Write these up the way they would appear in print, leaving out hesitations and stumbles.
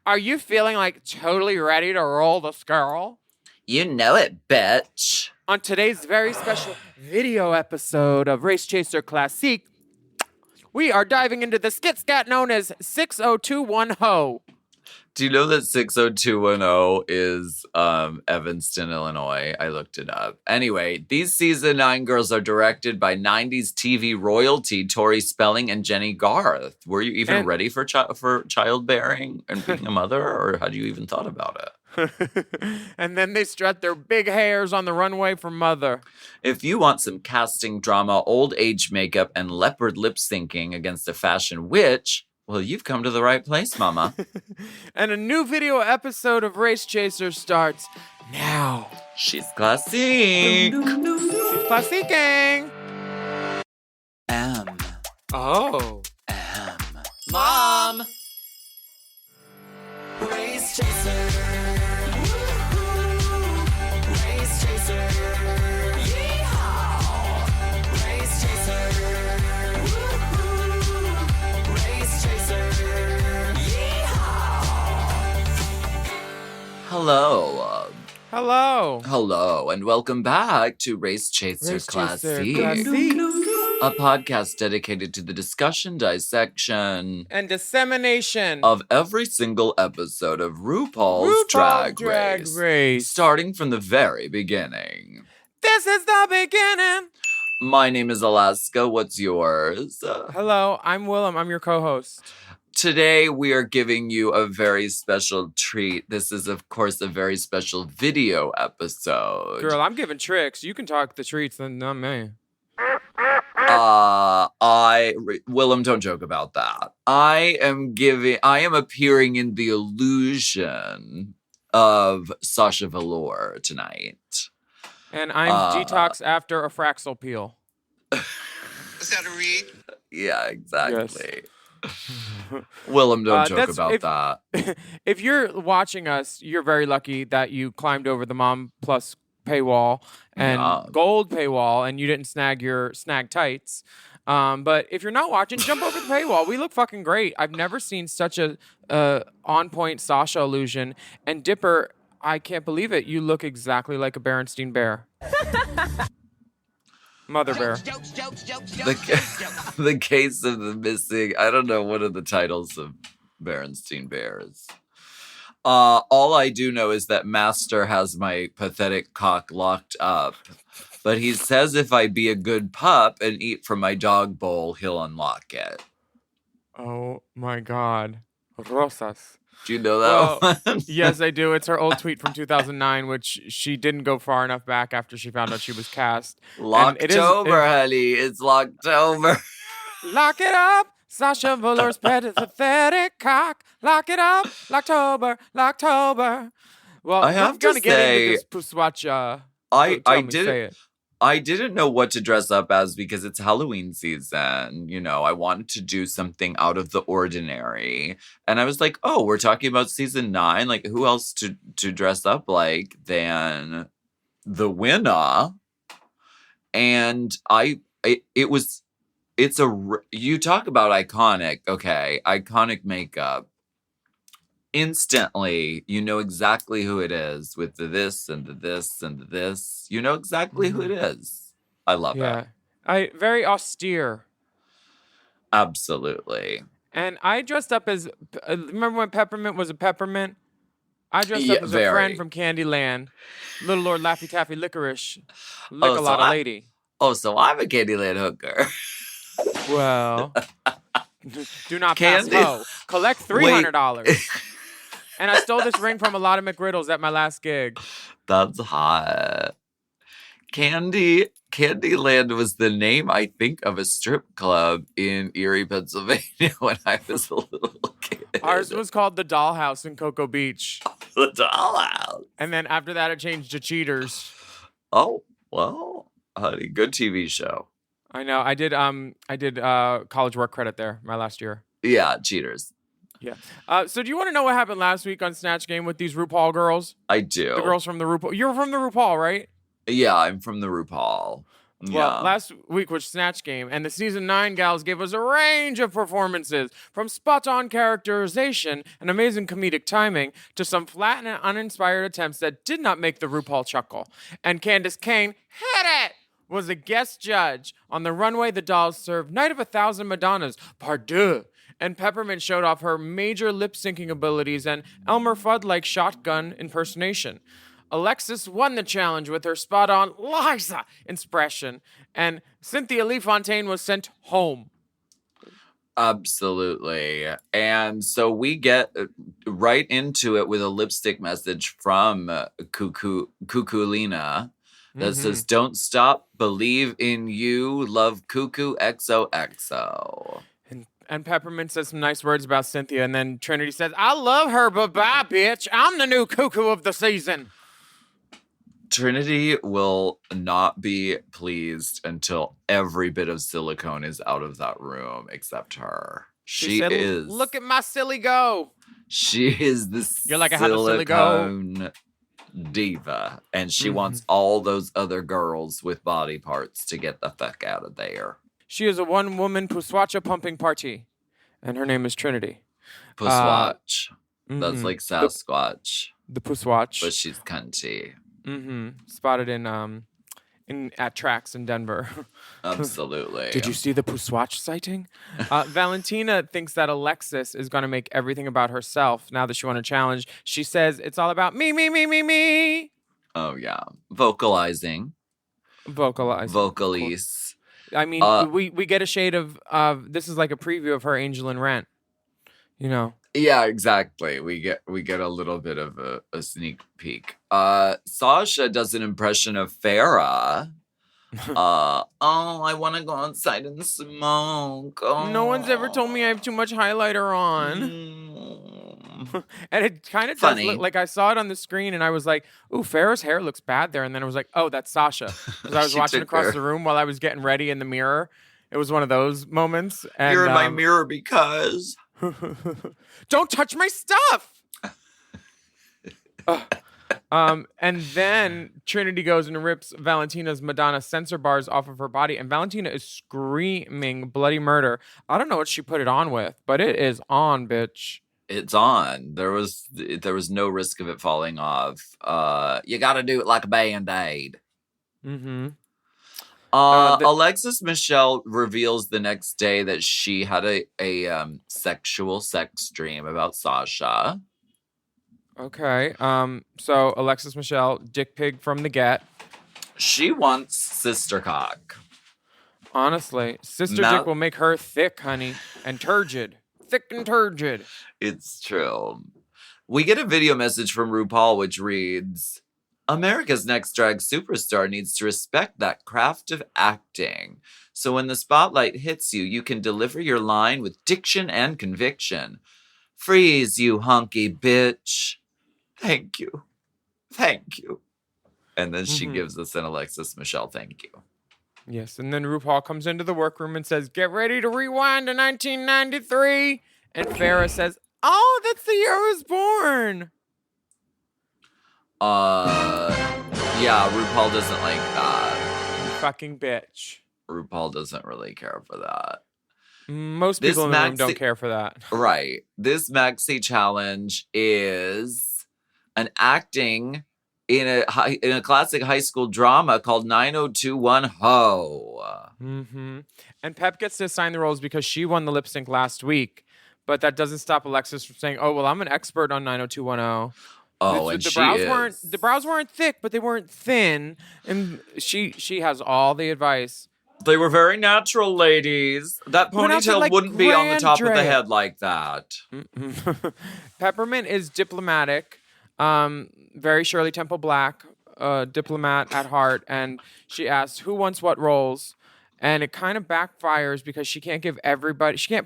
Are you feeling like totally ready to roll the skirl? You know it, bitch. On today's very special video episode of Race Chaser Classique, we are diving into the skit scat known as 6021 Ho. Do you know that 60210 is Evanston, Illinois? I looked it up. Anyway, these season 9 girls are directed by 90s TV royalty Tori Spelling and Jennie Garth. Were you even ready for childbearing and being a mother, or had you even thought about it? And then they strut their big hairs on the runway for mother. If you want some casting drama, old age makeup, and leopard lip syncing against a fashion witch, well, you've come to the right place, mama. And a new video episode of Race Chaser starts now. She's classic. She's classiquing. M. Oh. M. Mom. Race Chaser. Race Chaser. Yeehaw. Race Chaser. Race Chaser. Yeehaw. Hello. Hello. And welcome back to Race Chaser Classic, a podcast dedicated to the discussion, dissection, And dissemination of every single episode of RuPaul's Drag Race, starting from the very beginning. This is the beginning. My name is Alaska. What's yours? Hello, I'm Willam. I'm your co-host. Today, we are giving you a very special treat. This is, of course, a very special video episode. Girl, I'm giving tricks. You can talk the treats, then not me. Willem, don't joke about that. I am appearing in the illusion of Sasha Velour tonight. And I'm detox after a Fraxel peel. Is that a read? Yeah, exactly. Yes. Willem, don't joke about that. If you're watching us, you're very lucky that you climbed over the Mom Plus paywall and gold paywall and you didn't snag your snag tights. But if you're not watching, jump over the paywall. We look fucking great. I've never seen such a on-point Sasha illusion. And Dipper, I can't believe it. You look exactly like a Berenstein bear. Mother bear. The case of the missing, I don't know, what are the titles of Berenstein Bears? All I do know is that Master has my pathetic cock locked up. But he says if I be a good pup and eat from my dog bowl, he'll unlock it. Oh my God. Rosas. Do you know that one? Yes, I do. It's her old tweet from 2009, which she didn't go far enough back after she found out she was cast. Locktober, honey. It's Locktober. Lock it up. Sasha Velour's pathetic cock. Lock it up. Locktober. Well, I have to get into this Puswatch. I didn't know what to dress up as because it's Halloween season. You know, I wanted to do something out of the ordinary. And I was like, oh, we're talking about season 9. Like, who else to dress up like than the winner? And you talk about iconic. Okay, iconic makeup. Instantly, you know exactly who it is with the this and the this and the this. You know exactly who it is. I love it. Very austere. Absolutely. And I dressed up as, remember when Peppermint was a peppermint? I dressed up as a friend from Candyland. Little Lord Laffy Taffy Licorice. Lick a lot of lady. Oh, so I'm a Candyland hooker. Well, do not pass ho. Collect $300. And I stole this ring from a lot of McGriddles at my last gig. That's hot. Candyland was the name, I think, of a strip club in Erie, Pennsylvania when I was a little kid. Ours was called the Dollhouse in Cocoa Beach. The Dollhouse. And then after that, it changed to Cheaters. Oh, well, honey, good TV show. I know. I did college work credit there my last year. Yeah, Cheaters. Yeah. So do you want to know what happened last week on Snatch Game with these RuPaul girls? I do. The girls from the RuPaul. You're from the RuPaul, right? Yeah, I'm from the RuPaul. Well, Yeah. last week was Snatch Game, and the season 9 gals gave us a range of performances, from spot-on characterization and amazing comedic timing to some flat and uninspired attempts that did not make the RuPaul chuckle. And Candace Kane hit it! Was a guest judge. On the runway, the dolls served Night of 1,000 Madonnas, part deux. And Peppermint showed off her major lip-syncing abilities and Elmer Fudd-like shotgun impersonation. Alexis won the challenge with her spot-on Liza expression, and Cynthia Lee Fontaine was sent home. Absolutely. And so we get right into it with a lipstick message from Cuculina that says, "Don't stop, believe in you, love Cuckoo XOXO." And Peppermint says some nice words about Cynthia, and then Trinity says, "I love her, but bye, bitch. I'm the new cuckoo of the season." Trinity will not be pleased until every bit of silicone is out of that room except her. She said, is. "Look at my silly go." She is the You're like, "I have a silly go." silicone diva, and she wants all those other girls with body parts to get the fuck out of there. She is a one-woman Puswacha pumping party, and her name is Trinity. Puswatch. That's like Sasquatch, The Puswatch. but she's cunty. Spotted in at tracks in Denver. Absolutely. Did you see the Puswatch sighting? Valentina thinks that Alexis is going to make everything about herself now that she won a challenge. She says it's all about me, me, me, me, me. Oh, yeah. Vocalizing. Vocalize. Vocalise. I mean, we get a shade of this is like a preview of her Angel in Rent. You know. Yeah, exactly. We get a little bit of a sneak peek. Sasha does an impression of Farrah. I want to go outside and smoke. Oh. No one's ever told me I have too much highlighter on. And it kind of does look like I saw it on the screen and I was like, ooh, Farrah's hair looks bad there. And then I was like, oh, that's Sasha. Because I was watching across the room while I was getting ready in the mirror. It was one of those moments. And, you're in my mirror because... Don't touch my stuff. And then Trinity goes and rips Valentina's Madonna sensor bars off of her body, and Valentina is screaming bloody murder. I don't know what she put it on with, but it is on, bitch. It's on. There was no risk of it falling off. You got to do it like a Band-Aid. Alexis Michelle reveals the next day that she had a sexual sex dream about Sasha. Okay. So Alexis Michelle, dick pig from the get. She wants sister cock. Honestly, sister dick will make her thick, honey, and turgid. Thick and turgid. It's true. We get a video message from RuPaul which reads, "America's Next Drag Superstar needs to respect that craft of acting. So when the spotlight hits you, you can deliver your line with diction and conviction. Freeze, you honky bitch. Thank you. Thank you." And then she gives us an Alexis Michelle thank you. Yes, and then RuPaul comes into the workroom and says, "Get ready to rewind to 1993." And Farrah says, "Oh, that's the year I was born." Yeah, RuPaul doesn't like that. You fucking bitch. RuPaul doesn't really care for that. Most people in the room don't care for that. Right. This maxi challenge is an acting in a classic high school drama called 90210. And Pep gets to assign the roles because she won the lip sync last week. But that doesn't stop Alexis from saying, "Oh, well, I'm an expert on 90210. Oh, and the brows weren't thick, but they weren't thin. And she has all the advice. They were very natural, ladies. That ponytail wouldn't be on the top of the head like that. Peppermint is diplomatic, very Shirley Temple Black, diplomat at heart, and she asks who wants what roles, and it kind of backfires because she can't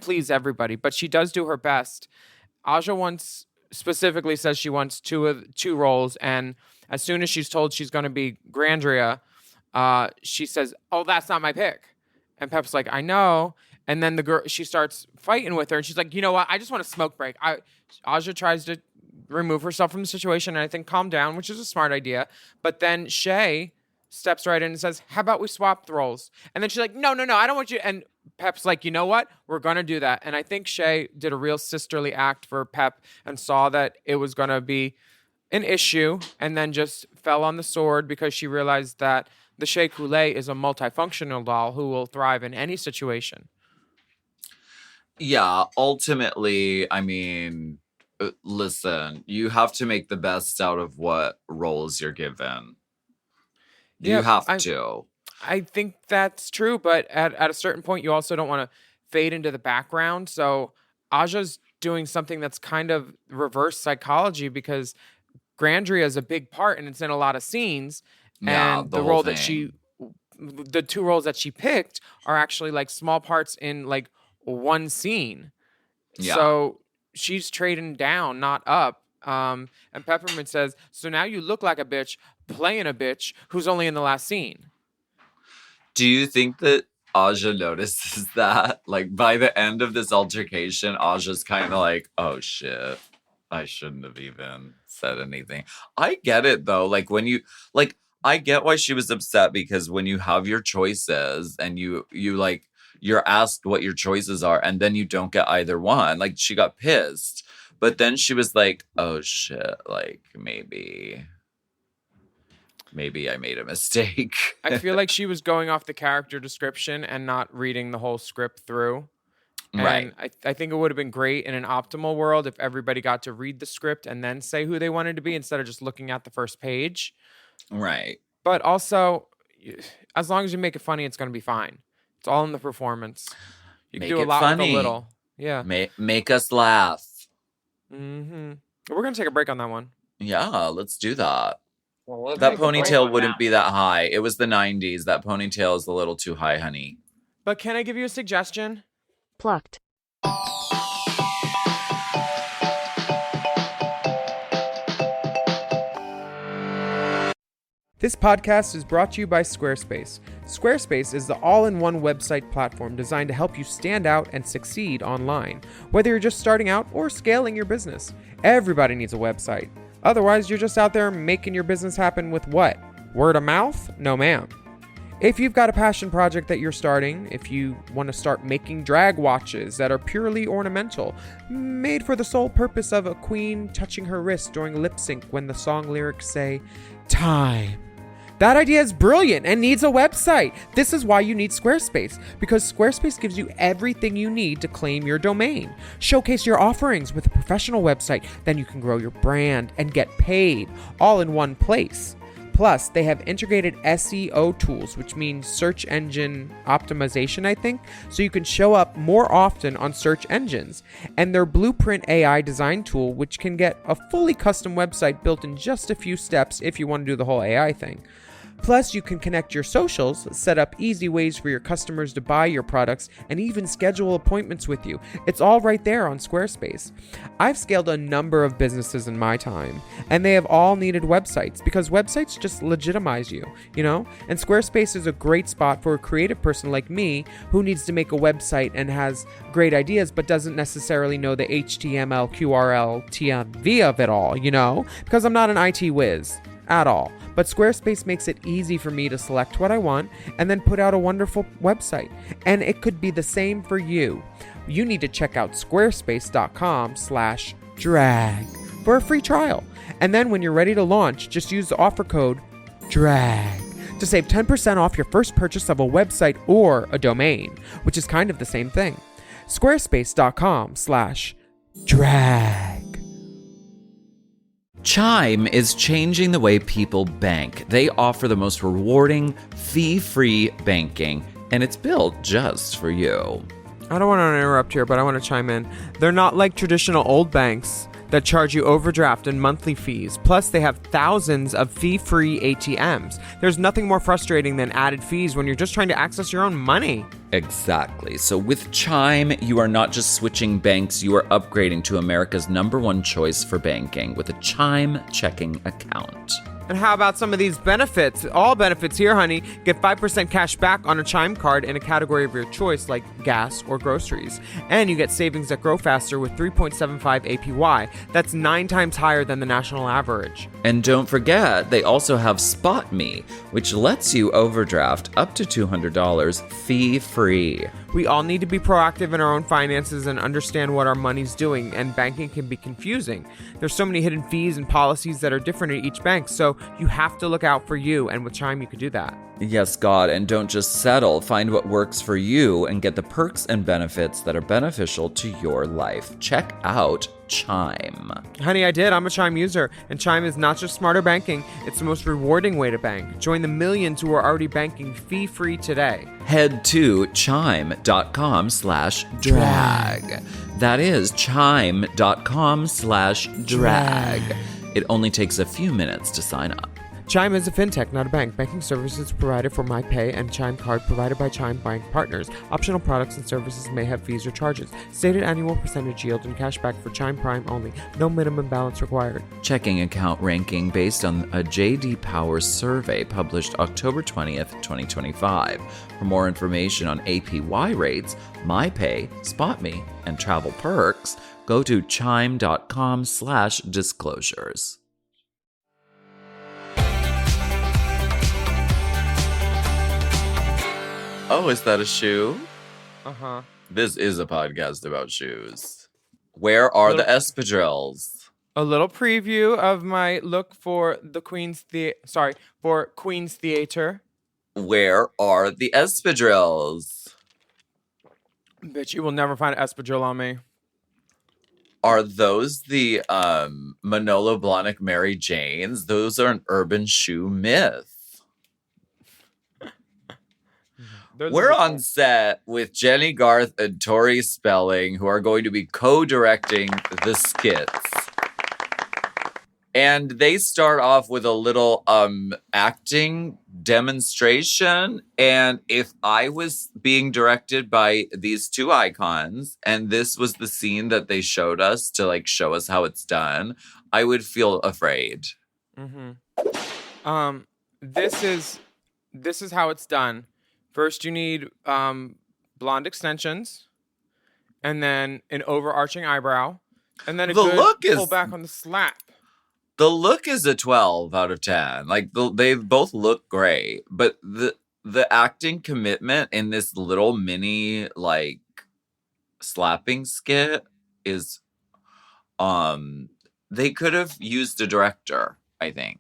please everybody, but she does do her best. Aja specifically says she wants two roles, and as soon as she's told she's going to be Grandria, she says, "Oh, that's not my pick." And Pep's like, "I know." And then the girl, she starts fighting with her, and she's like, "You know what? I just want a smoke break." Aja tries to remove herself from the situation, and I think calm down, which is a smart idea. But then Shay steps right in and says, how about we swap the roles? And then she's like, no, I don't want you. And Pep's like, you know what? We're going to do that. And I think Shay did a real sisterly act for Pep and saw that it was going to be an issue and then just fell on the sword because she realized that the Shea Coulee is a multifunctional doll who will thrive in any situation. Yeah, ultimately, I mean, listen, you have to make the best out of what roles you're given. You have to. I think that's true, but at a certain point, you also don't want to fade into the background. So Aja's doing something that's kind of reverse psychology because Grandria is a big part and it's in a lot of scenes. Yeah, and the role that the two roles that she picked are actually like small parts in like one scene. Yeah. So she's trading down, not up. And Peppermint says, so now you look like a bitch playing a bitch who's only in the last scene. Do you think that Aja notices that? Like, by the end of this altercation, Aja's kind of like, oh, shit. I shouldn't have even said anything. I get it, though. Like, when you... Like, I get why she was upset because when you have your choices and you like... You're asked what your choices are, and then you don't get either one. Like, she got pissed. But then she was like, oh, shit. Like, maybe I made a mistake. I feel like she was going off the character description and not reading the whole script through. And Right. I think it would have been great in an optimal world if everybody got to read the script and then say who they wanted to be instead of just looking at the first page. Right. But also, as long as you make it funny, it's going to be fine. It's all in the performance. You can Make do a it lot funny. with a little. Yeah. Make us laugh. Mm-hmm. We're going to take a break on that one. Yeah, let's do that. Well, let's That take a break ponytail on wouldn't that. be that high. It was the 90s. That ponytail is a little too high, honey. But can I give you a suggestion? Plucked. This podcast is brought to you by Squarespace. Squarespace is the all-in-one website platform designed to help you stand out and succeed online. Whether you're just starting out or scaling your business, everybody needs a website. Otherwise, you're just out there making your business happen with what? Word of mouth? No, ma'am. If you've got a passion project that you're starting, if you want to start making drag watches that are purely ornamental, made for the sole purpose of a queen touching her wrist during lip sync when the song lyrics say, time. That idea is brilliant and needs a website. This is why you need Squarespace, because Squarespace gives you everything you need to claim your domain. Showcase your offerings with a professional website, then you can grow your brand and get paid all in one place. Plus, they have integrated SEO tools, which means search engine optimization, I think, so you can show up more often on search engines. And their Blueprint AI design tool, which can get a fully custom website built in just a few steps if you want to do the whole AI thing. Plus, you can connect your socials, set up easy ways for your customers to buy your products, and even schedule appointments with you. It's all right there on Squarespace. I've scaled a number of businesses in my time, and they have all needed websites because websites just legitimize you, you know? And Squarespace is a great spot for a creative person like me who needs to make a website and has great ideas but doesn't necessarily know the HTML, QRL, TMV of it all, you know? Because I'm not an IT whiz at all. But Squarespace makes it easy for me to select what I want and then put out a wonderful website. And it could be the same for you. You need to check out squarespace.com/drag for a free trial. And then when you're ready to launch, just use the offer code DRAG to save 10% off your first purchase of a website or a domain, which is kind of the same thing. Squarespace.com/drag. Chime is changing the way people bank. They offer the most rewarding, fee-free banking, and it's built just for you. I don't want to interrupt here, but I want to chime in. They're not like traditional old banks that charge you overdraft and monthly fees. Plus, they have thousands of fee-free ATMs. There's nothing more frustrating than added fees when you're just trying to access your own money. Exactly. So with Chime, you are not just switching banks, you are upgrading to America's #1 choice for banking with a Chime checking account. And how about some of these benefits? All benefits here, honey. Get 5% cash back on a Chime card in a category of your choice, like gas or groceries. And you get savings that grow faster with 3.75 APY. That's 9 times higher than the national average. And don't forget, they also have Spot Me, which lets you overdraft up to $200 fee-free. We all need to be proactive in our own finances and understand what our money's doing, and banking can be confusing. There's so many hidden fees and policies that are different at each bank, so you have to look out for you, and with Chime you could do that. Yes, God, and don't just settle. Find what works for you and get the perks and benefits that are beneficial to your life. Check out Chime. Honey, I did. I'm a Chime user, and Chime is not just smarter banking, it's the most rewarding way to bank. Join the millions who are already banking fee-free today. Head to chime.com/drag. That is chime.com/drag. It only takes a few minutes to sign up. Chime is a fintech, not a bank. Banking services provided for MyPay and Chime Card provided by Chime Bank Partners. Optional products and services may have fees or charges. Stated annual percentage yield and cashback for Chime Prime only. No minimum balance required. Checking account ranking based on a J.D. Power survey published October 20th, 2025. For more information on APY rates, MyPay, SpotMe, and travel perks, go to chime.com/disclosures. Oh, is that a shoe? Uh-huh. This is a podcast about shoes. Where are the espadrilles? A little preview of my look for the Queen's Theater. Where are the espadrilles? Bitch, you will never find an espadrille on me. Are those the Manolo Blahnik Mary Janes? Those are an urban shoe myth. We're on set with Jennie, Garth, and Tori Spelling, who are going to be co-directing the skits. And they start off with a little acting demonstration. And if I was being directed by these two icons, and this was the scene that they showed us to like show us how it's done, I would feel afraid. Mm-hmm. This is how it's done. First, you need blonde extensions, and then an overarching eyebrow, and then a good pull back on the slap. The look is a 12 out of 10. Like they both look great, but the acting commitment in this little mini like slapping skit is they could have used a director, I think.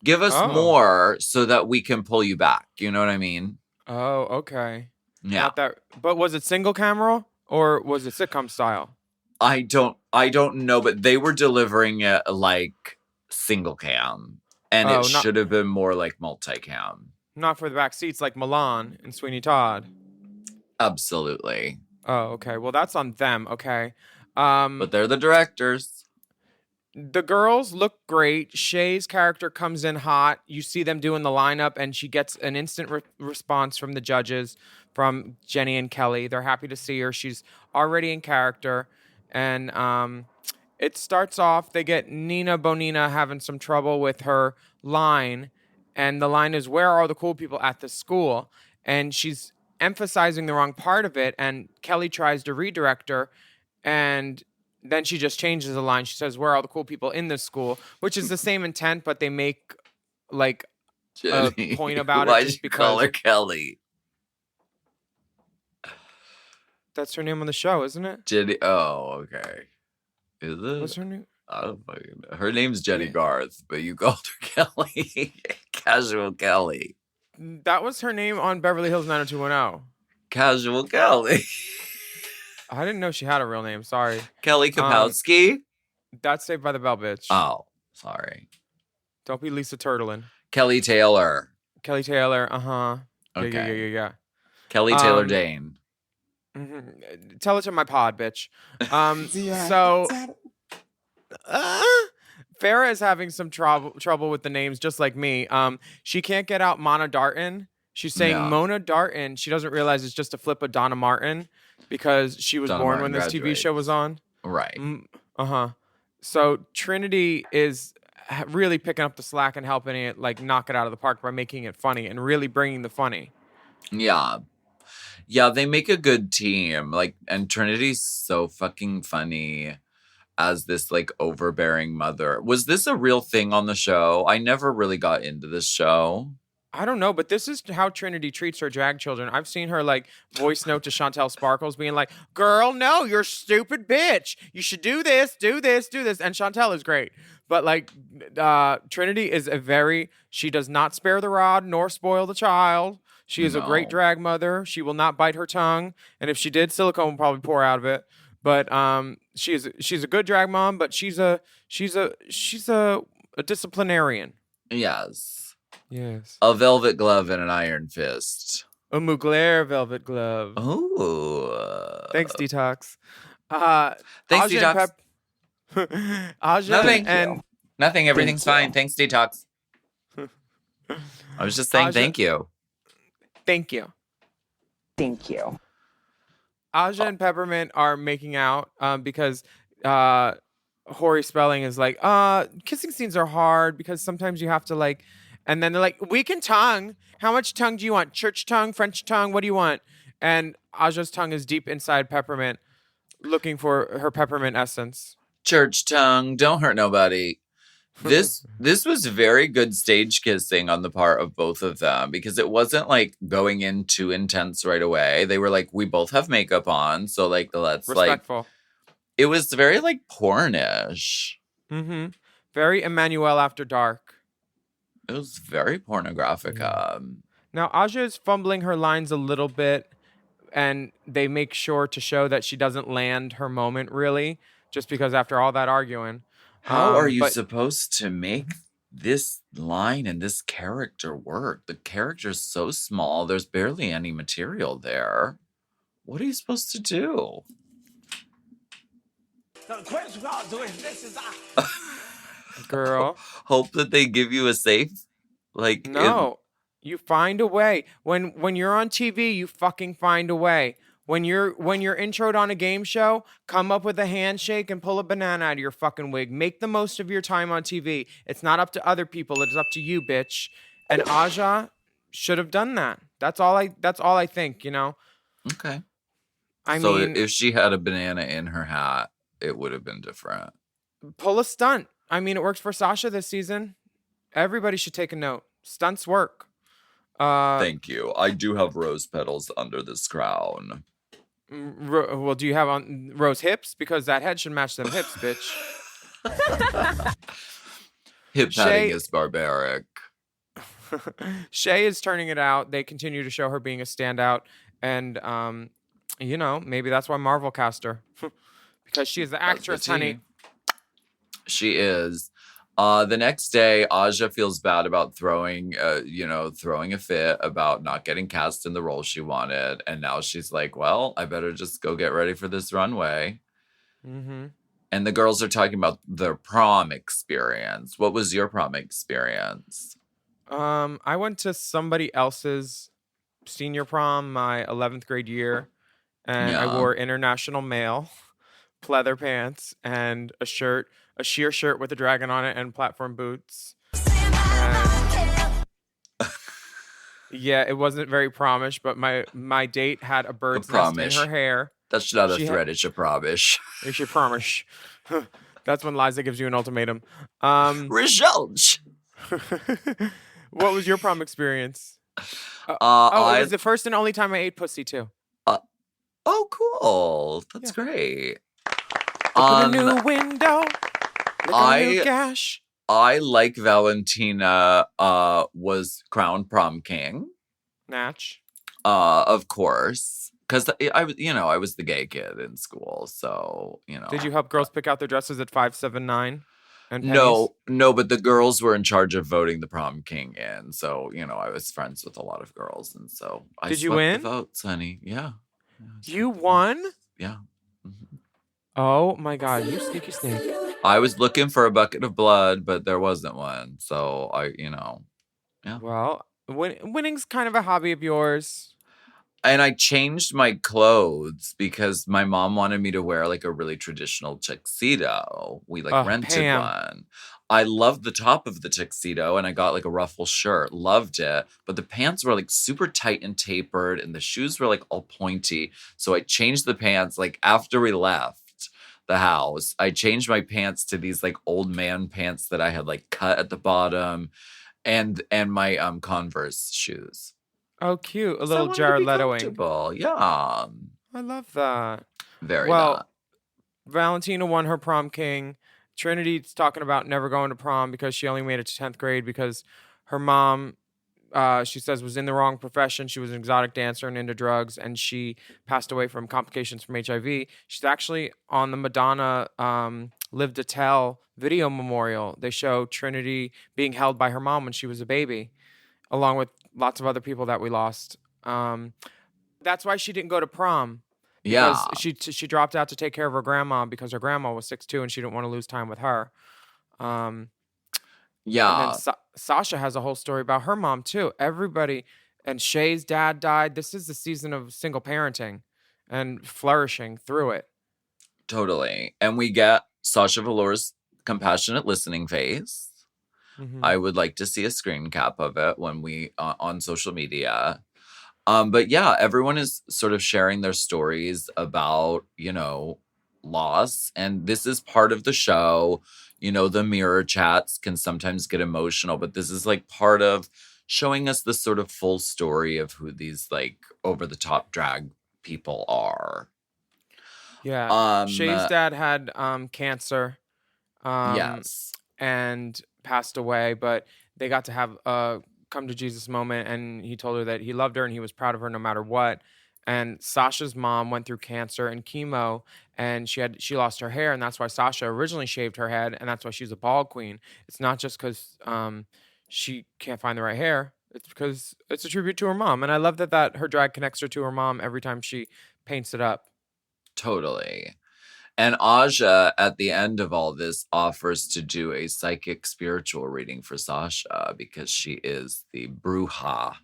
Give us more so that we can pull you back. You know what I mean? Oh, okay. Yeah. Not that, but was it single camera or was it sitcom style? I don't know, but they were delivering it like single cam, and it should have been more like multicam. Not for the back seats like Milan and Sweeney Todd. Absolutely. Oh, okay. Well, that's on them. Okay. But they're the directors. The girls look great. Shay's character comes in hot. You see them doing the lineup, and she gets an instant response from the judges, from Jennie and Kelly. They're happy to see her. She's already in character. And it starts off, they get Nina Bonina having some trouble with her line. And the line is, where are the cool people at this school? And she's emphasizing the wrong part of it. And Kelly tries to redirect her. And then she just changes the line. She says, where are all the cool people in this school? Which is the same intent, but they make like Jennie, a point about it. Why'd you call her Kelly? That's her name on the show, isn't it? Jennie. Oh, okay. Is it? What's her name? I don't fucking know. Her name's Jennie Garth, but you called her Kelly. Casual Kelly. That was her name on Beverly Hills 90210. Casual Kelly. I didn't know she had a real name. Sorry. Kelly Kapowski? That's Saved by the Bell, bitch. Oh, sorry. Don't be Lisa Turtling. Kelly Taylor. Kelly Taylor. Uh-huh. Okay. Yeah. Kelly Taylor Dane. Mm-hmm. Tell it to my pod, bitch. So Farrah is having some trouble with the names, just like me. She can't get out Mona Darton. She's saying Mona Darton. She doesn't realize it's just a flip of Donna Martin because she was Donna born Martin when this TV show was on. Right. So Trinity is really picking up the slack and helping it like knock it out of the park by making it funny and really bringing the funny. Yeah. Yeah, they make a good team. Like, and Trinity's so fucking funny as this like overbearing mother. Was this a real thing on the show? I never really got into this show. I don't know, but this is how Trinity treats her drag children. I've seen her like voice note to Chantel Sparkles being like, girl, no, you're a stupid bitch. You should do this, do this, do this. And Chantel is great. But like Trinity is she does not spare the rod nor spoil the child. She is a great drag mother. She will not bite her tongue. And if she did, silicone will probably pour out of it. But she's a good drag mom, but she's a disciplinarian. Yes. Yes. A velvet glove and an iron fist. A Mugler velvet glove. Oh. Thanks, Detox. Thanks, Aja Detox. Aja Nothing. and Nothing. Everything's fine. Thanks, Detox. I was just saying Aja- thank you. thank you. Thank you. Aja and Peppermint are making out because Hori Spelling is like, kissing scenes are hard because sometimes you have to like, and then they're like, we can tongue. How much tongue do you want? Church tongue, French tongue? What do you want? And Aja's tongue is deep inside Peppermint, looking for her peppermint essence. Church tongue. Don't hurt nobody. This was very good stage kissing on the part of both of them because it wasn't like going in too intense right away. They were like, we both have makeup on, so like let's Respectful. like. It was very like pornish. Mm-hmm. Very Emmanuel After Dark. It was very pornographic. Now Aja is fumbling her lines a little bit, and they make sure to show that she doesn't land her moment really, just because after all that arguing. How are you supposed to make this line and this character work? The character's so small. There's barely any material there. What are you supposed to do? The question about doing this is Girl. Hope that they give you a safe, like No. You find a way. When you're on TV, you fucking find a way. When you're introed on a game show, come up with a handshake and pull a banana out of your fucking wig. Make the most of your time on TV. It's not up to other people. It's up to you, bitch. And Aja should have done that. That's all I think, you know? Okay. I so mean, if she had a banana in her hat, it would have been different. pull a stunt. I mean, it worked for Sasha this season. Everybody should take a note. Stunts work. Thank you. I do have rose petals under this crown. Well, do you have on Rose hips? Because that head should match them hips, bitch. Hip padding is barbaric. Shay is turning it out. They continue to show her being a standout. And, you know, maybe that's why Marvel cast her. Because she is the actress, honey. She is. The next day, Aja feels bad about throwing a fit about not getting cast in the role she wanted. And now she's like, well, I better just go get ready for this runway. Mm-hmm. And the girls are talking about their prom experience. What was your prom experience? I went to somebody else's senior prom my 11th grade year. And I wore international mail, pleather pants, and a sheer shirt with a dragon on it and platform boots. Yeah, it wasn't very promish, but my date had a bird's nest in her hair. That's not a threat, it's a promish. It's your promish. That's when Liza gives you an ultimatum. Results! What was your prom experience? It was the first and only time I ate pussy, too. Oh, cool. That's great. Open a new window. Look a new gash. I, like Valentina, was crowned prom king. Natch. Of course. Because I was the gay kid in school, so, you know. Did you help girls pick out their dresses at 579? No, but the girls were in charge of voting the prom king in. So, you know, I was friends with a lot of girls. And so I Did you swept win? the votes, honey. Yeah. You won? Yeah. Mm-hmm. Oh, my God. You sneaky snake. I was looking for a bucket of blood, but there wasn't one. So, yeah. Well, winning's kind of a hobby of yours. And I changed my clothes because my mom wanted me to wear like a really traditional tuxedo. We like rented Pam. one. I loved the top of the tuxedo and I got like a ruffle shirt. Loved it. But the pants were like super tight and tapered and the shoes were like all pointy. So I changed the pants like after we left the house. I changed my pants to these like old man pants that I had like cut at the bottom and my Converse shoes. Oh, cute. A So I little wanted to Jared be Letoing. comfortable. Yeah. I love that. Very Well, not. Valentina won her prom king. Trinity's talking about never going to prom because she only made it to 10th grade because her mom, she says, was in the wrong profession. She was an exotic dancer and into drugs, and she passed away from complications from HIV. She's actually on the Madonna Live to Tell video memorial. They show Trinity being held by her mom when she was a baby, along with lots of other people that we lost. That's why she didn't go to prom. Because she dropped out to take care of her grandma because her grandma was 6'2" and she didn't want to lose time with her. And then Sasha has a whole story about her mom too. Everybody, and Shay's dad died. This is the season of single parenting and flourishing through it. Totally. And we get Sasha Velour's compassionate listening face. Mm-hmm. I would like to see a screen cap of it when we on social media. But yeah, everyone is sort of sharing their stories about, loss. And this is part of the show. The mirror chats can sometimes get emotional, but this is like part of showing us the sort of full story of who these like over the top drag people are. Yeah. Shay's dad had cancer. Yes. And passed away, but they got to have a come to Jesus moment, and he told her that he loved her and he was proud of her no matter what. And Sasha's mom went through cancer and chemo, and she lost her hair, and that's why Sasha originally shaved her head, and that's why she's a bald queen. It's not just because she can't find the right hair. It's because it's a tribute to her mom, and I love that her drag connects her to her mom every time she paints it up. Totally. And Aja, at the end of all this, offers to do a psychic spiritual reading for Sasha because she is the bruja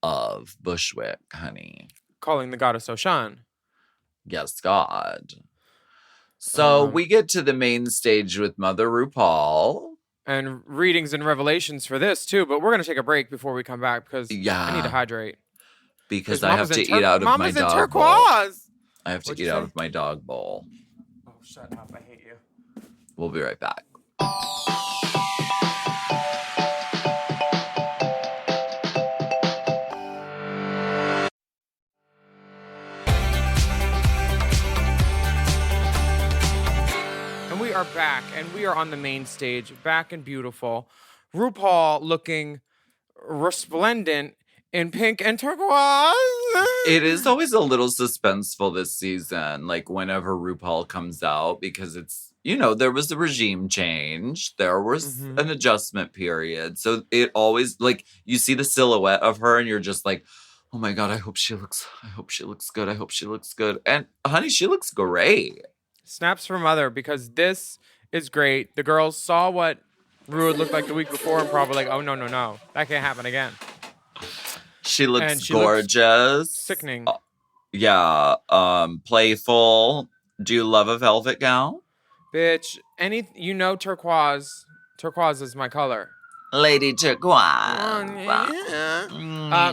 of Bushwick, honey. Calling the goddess Oshan. Yes, God. So we get to the main stage with Mother RuPaul. And readings and revelations for this, too. But we're going to take a break before we come back because I need to hydrate. Because I have to eat out of my dog turquoise. bowl. I have to eat out of my dog bowl. Oh, shut up. I hate you. We'll be right back. And we are back, and we are on the main stage, back and beautiful. RuPaul looking resplendent in pink and turquoise. It is always a little suspenseful this season, like whenever RuPaul comes out, because it's, there was a regime change. There was an adjustment period. So it always, like, you see the silhouette of her and you're just like, oh my God, I hope she looks good. I hope she looks good. And honey, she looks great. Snaps for Mother, because this is great. The girls saw what Ru had looked like the week before and probably like, oh, no. That can't happen again. She looks gorgeous. Looks sickening. Yeah. Playful. Do you love a velvet gown? Bitch, turquoise. Turquoise is my color. Lady Turquoise.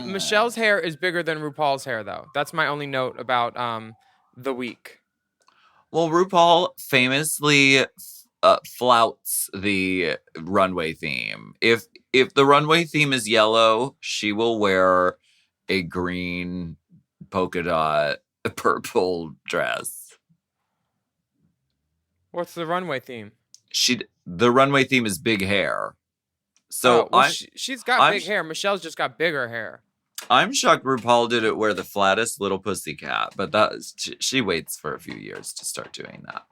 Michelle's hair is bigger than RuPaul's hair, though. That's my only note about the week. Well, RuPaul famously flouts the runway theme. If the runway theme is yellow, she will wear a green polka dot purple dress. What's the runway theme? The runway theme is big hair. So she's got big hair. Michelle's just got bigger hair. I'm shocked RuPaul didn't wear the flattest little pussycat, but she waits for a few years to start doing that.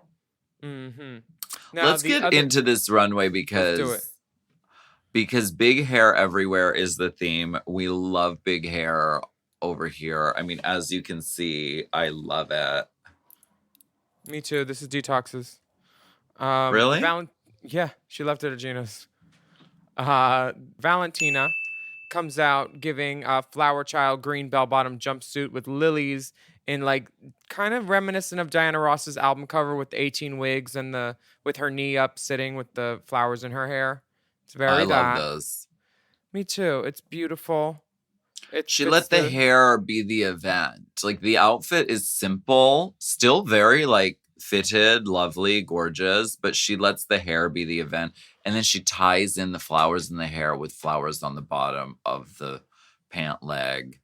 Mm-hmm. Let's get into this runway because big hair everywhere is the theme. We love big hair over here. I mean, as you can see, I love it. Me too. This is Detox's. Really? Yeah, she left it at Gina's. Valentina comes out giving a flower child green bell-bottom jumpsuit with lilies in like kind of reminiscent of Diana Ross's album cover with the 18 wigs and with her knee up sitting with the flowers in her hair. It's very I love that. those. Me too. It's beautiful. She let the hair be the event. Like the outfit is simple, still very like fitted, lovely, gorgeous, but she lets the hair be the event. And then she ties in the flowers in the hair with flowers on the bottom of the pant leg.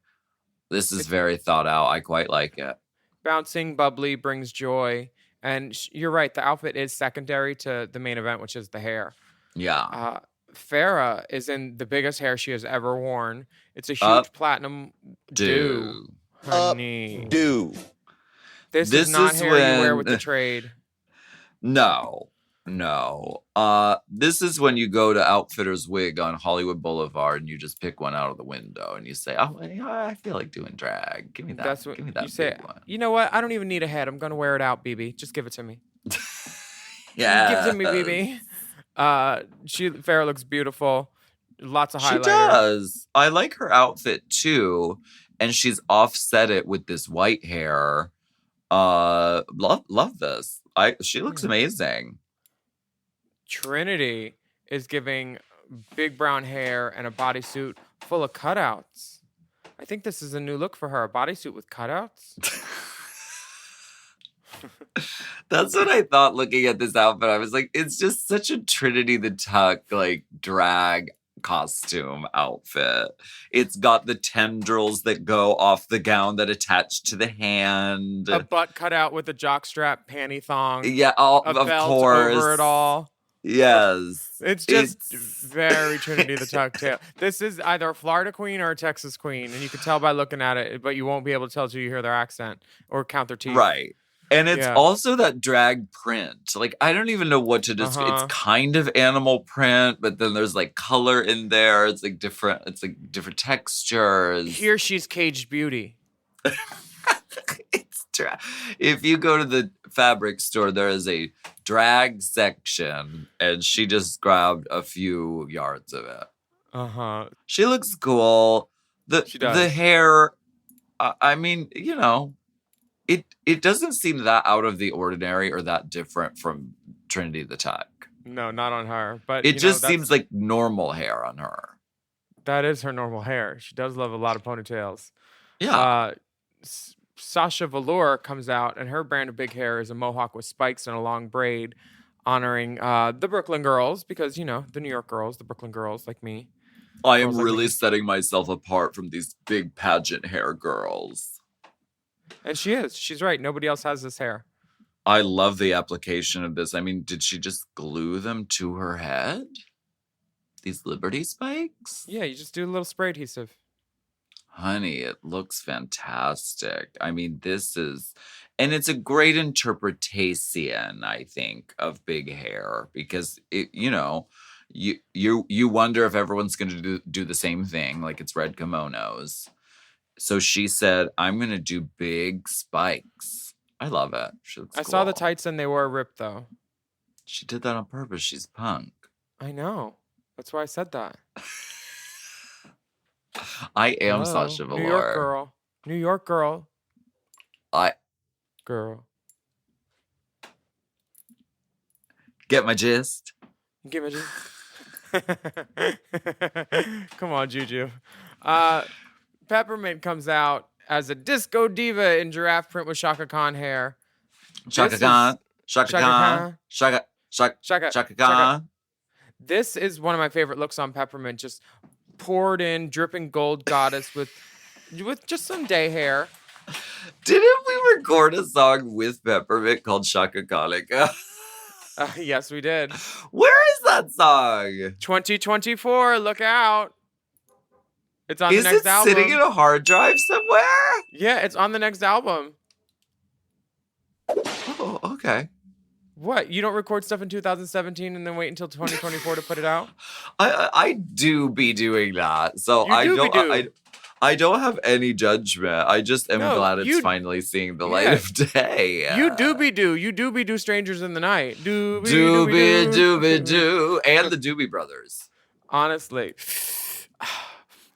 This is very thought out. I quite like it. Bouncing, bubbly, brings joy. And you're right. The outfit is secondary to the main event, which is the hair. Yeah. Farrah is in the biggest hair she has ever worn. It's a huge platinum do. Honey. Do. This is not hair you wear with the trade. No. This is when you go to Outfitter's Wig on Hollywood Boulevard and you just pick one out of the window and you say, "Oh, I feel like doing drag. Give me that. Give me that you say. One." You know what? I don't even need a head. I'm gonna wear it out, BB. Just give it to me. Yeah. Give it to me, BB. Farrah looks beautiful. Lots of highlighter. She does. I like her outfit too, and she's offset it with this white hair. Love this. She looks amazing. Trinity is giving big brown hair and a bodysuit full of cutouts. I think this is a new look for her. A bodysuit with cutouts. That's what I thought looking at this outfit. I was like, it's just such a Trinity the Tuck, like, drag costume outfit. It's got the tendrils that go off the gown that attach to the hand. A butt cutout with a jockstrap panty thong. Yeah, of course. Over it all. Yes. It's just very Trinity the Tuck tail. This is either a Florida queen or a Texas queen, and you can tell by looking at it, but you won't be able to tell until you hear their accent or count their teeth. Right. And it's also that drag print. Like, I don't even know what to describe. It's kind of animal print, but then there's like color in there. It's like different textures. Here she's caged beauty. It's drag. If you go to the fabric store, there is a drag section, and she just grabbed a few yards of it. She looks cool. She does. The hair, I mean, you know, it doesn't seem that out of the ordinary or that different from Trinity the Tuck. No, not on her. But it just seems like normal hair on her. That is her normal hair. She does love a lot of ponytails. Yeah. Sasha Velour comes out, and her brand of big hair is a mohawk with spikes and a long braid, honoring the Brooklyn girls, because, you know, the New York girls, the Brooklyn girls like me. I am really setting myself apart from these big pageant hair girls. And she is. She's right. Nobody else has this hair. I love the application of this. I mean, did she just glue them to her head? These Liberty spikes? Yeah, you just do a little spray adhesive. Honey, it looks fantastic. I mean, and it's a great interpretation, I think, of big hair, because it, you know, you wonder if everyone's going to do the same thing, like it's red kimonos. So she said, I'm going to do big spikes. I love it. She looks cool. Saw the tights and they were ripped, though. She did that on purpose. She's punk. I know. That's why I said that. I am Sasha Velour. New York girl. New York girl. Girl. Get my gist? Get my gist? Come on, Juju. Peppermint comes out as a disco diva in giraffe print with Shaka Khan hair. Shaka Khan. This is one of my favorite looks on Peppermint. Just poured in, dripping gold goddess with just some day hair. Didn't we record a song with Peppermint called Shaka Khanika? Yes, we did. Where is that song? 2024, look out. It's on the next album. Is it sitting in a hard drive somewhere? Yeah, it's on the next album. Oh, okay. What? You don't record stuff in 2017 and then wait until 2024 to put it out? I do be doing that. So I don't have any judgment. I just am glad it's finally seeing the light of day. You doobie doo. You doobie doo Strangers in the Night. Doobie doo. And the Doobie Brothers. Honestly.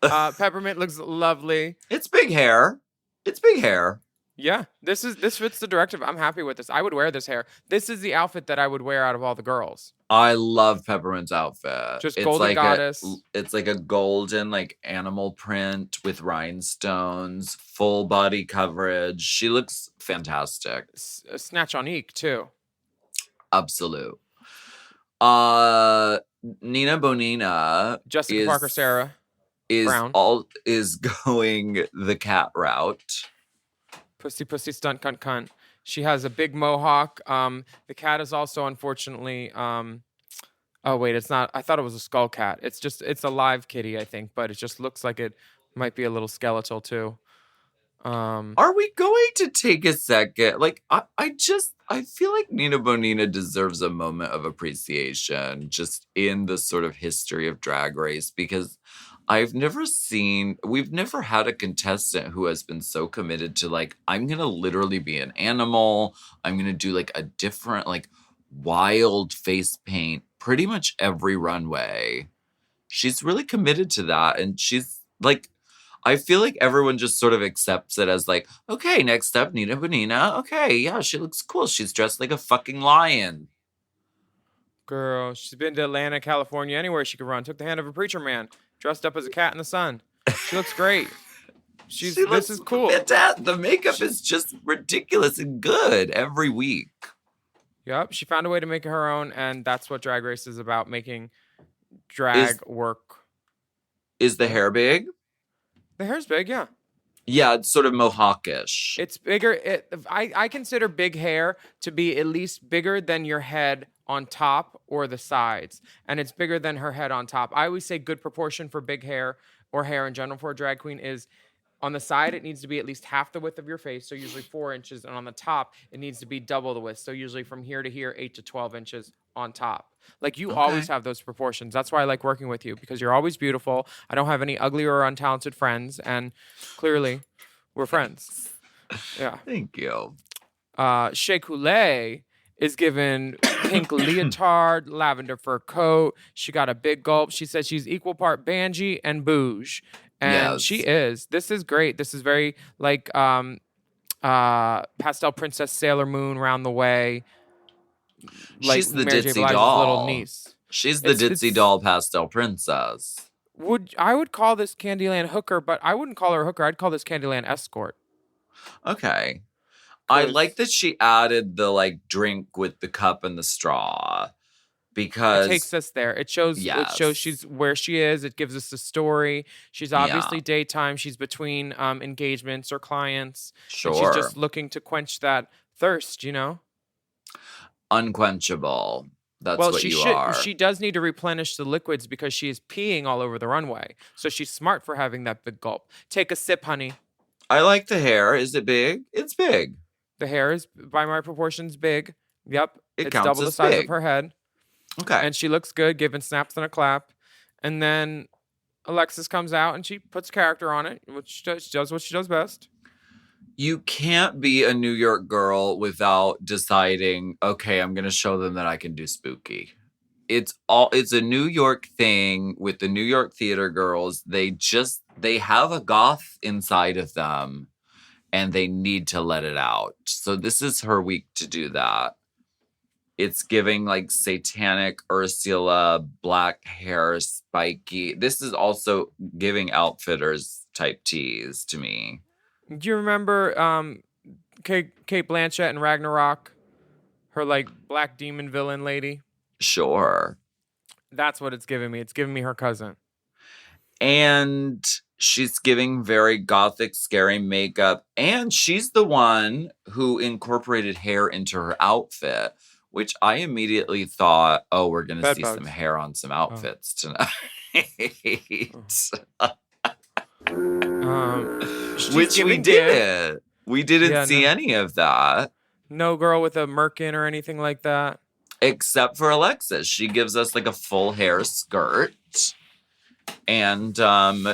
Peppermint looks lovely. It's big hair. It's big hair. Yeah, this fits the directive. I'm happy with this. I would wear this hair. This is the outfit that I would wear out of all the girls. I love Peppermint's outfit. Just golden goddess. It's like a golden like animal print with rhinestones, full body coverage. She looks fantastic. Snatch on Eek too. Absolute. Nina Bonina. Jessica Parker Sarah Brown. is going the cat route. Pussy stunt cunt. She has a big mohawk. The cat is also unfortunately oh wait, it's not. I thought it was a skull cat. It's a live kitty, I think, but it just looks like it might be a little skeletal too. Are we going to take a second? Like I feel like Nina Bonina deserves a moment of appreciation just in the sort of history of Drag Race, because we've never had a contestant who has been so committed to like, I'm going to literally be an animal. I'm going to do like a different, like wild face paint pretty much every runway. She's really committed to that. And she's like, I feel like everyone just sort of accepts it as like, okay, next up, Nina Bonina. Okay, yeah, she looks cool. She's dressed like a fucking lion. Girl, she's been to Atlanta, California, anywhere she could run. Took the hand of a preacher man. Dressed up as a cat in the sun. She looks great. This is cool. The makeup is just ridiculous and good every week. Yep, she found a way to make it her own, and that's what Drag Race is about, making drag work. Is the hair big? The hair's big, yeah. Yeah, it's sort of mohawkish. It's bigger. I consider big hair to be at least bigger than your head on top or the sides. And it's bigger than her head on top. I always say good proportion for big hair or hair in general for a drag queen is on the side, it needs to be at least half the width of your face. So usually 4 inches. And on the top, it needs to be double the width. So usually from here to here, 8 to 12 inches on top. Like you always have those proportions. That's why I like working with you, because you're always beautiful. I don't have any ugly or untalented friends. And clearly we're friends. Yeah. Thank you. Shea Coulee is given pink leotard, lavender fur coat. She got a big gulp. She says she's equal part Banshee and Bouge. And she is. This is great. This is very like Pastel Princess Sailor Moon round the way. Like she's the Mary J. ditzy Blige's doll. little niece. She's the ditzy doll Pastel Princess. I would call this Candyland hooker, but I wouldn't call her a hooker. I'd call this Candyland escort. Okay. I like that she added the like drink with the cup and the straw, because it takes us there. It shows she's where she is. It gives us a story. She's obviously daytime. She's between engagements or clients. Sure. And she's just looking to quench that thirst, you know? Unquenchable. That's what you are. She does need to replenish the liquids because she is peeing all over the runway. So she's smart for having that big gulp. Take a sip, honey. I like the hair. Is it big? It's big. The hair is, by my proportions, big. Yep. It's double the size of her head. Okay. And she looks good, giving snaps and a clap. And then Alexis comes out and she puts character on it, which she does what she does best. You can't be a New York girl without deciding, okay, I'm going to show them that I can do spooky. It's a New York thing with the New York theater girls. They have a goth inside of them and they need to let it out. So this is her week to do that. It's giving like satanic Ursula, black hair, spiky. This is also giving Outfitters type tease to me. Do you remember Kate Blanchett in Ragnarok? Her like black demon villain lady? Sure. That's what it's giving me. It's giving me her cousin. And she's giving very gothic, scary makeup. And she's the one who incorporated hair into her outfit, which I immediately thought, oh, we're going to see some hair on some outfits tonight. Which we didn't. We didn't see any of that. No girl with a merkin or anything like that. Except for Alexis. She gives us like a full hair skirt. And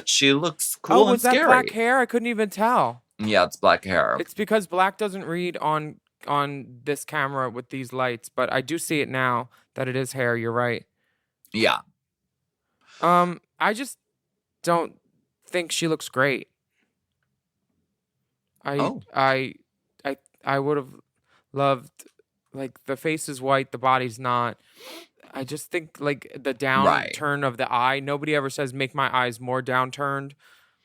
she looks cool and scary. Was that black hair? I couldn't even tell. Yeah, it's black hair. It's because black doesn't read on this camera with these lights, but I do see it now that it is hair. You're right. Yeah. I just don't think she looks great. Oh. I would have loved, like, the face is white, the body's not. I just think, like, the downturn of the eye. Nobody ever says make my eyes more downturned,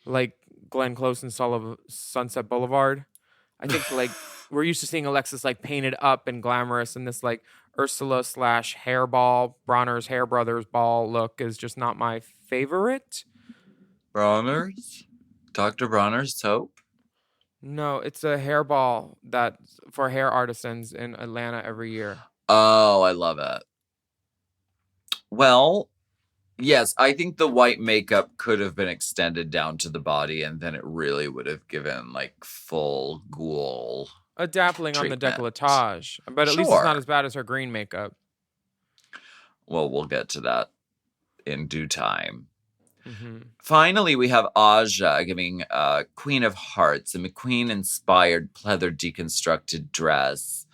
like Glenn Close and Sunset Boulevard. I think, like, we're used to seeing Alexis, like, painted up and glamorous, and this, like, Ursula / hairball, Bronner's Hair Brothers ball look is just not my favorite. Bronner's? Dr. Bronner's taupe? No, it's a hairball that for hair artisans in Atlanta every year. Oh, I love it. Well, yes, I think the white makeup could have been extended down to the body, and then it really would have given, like, full ghoul. A dappling treatment. on the décolletage, but at least it's not as bad as her green makeup. Well, we'll get to that in due time. Mm-hmm. Finally, we have Aja giving Queen of Hearts, a McQueen-inspired pleather deconstructed dress.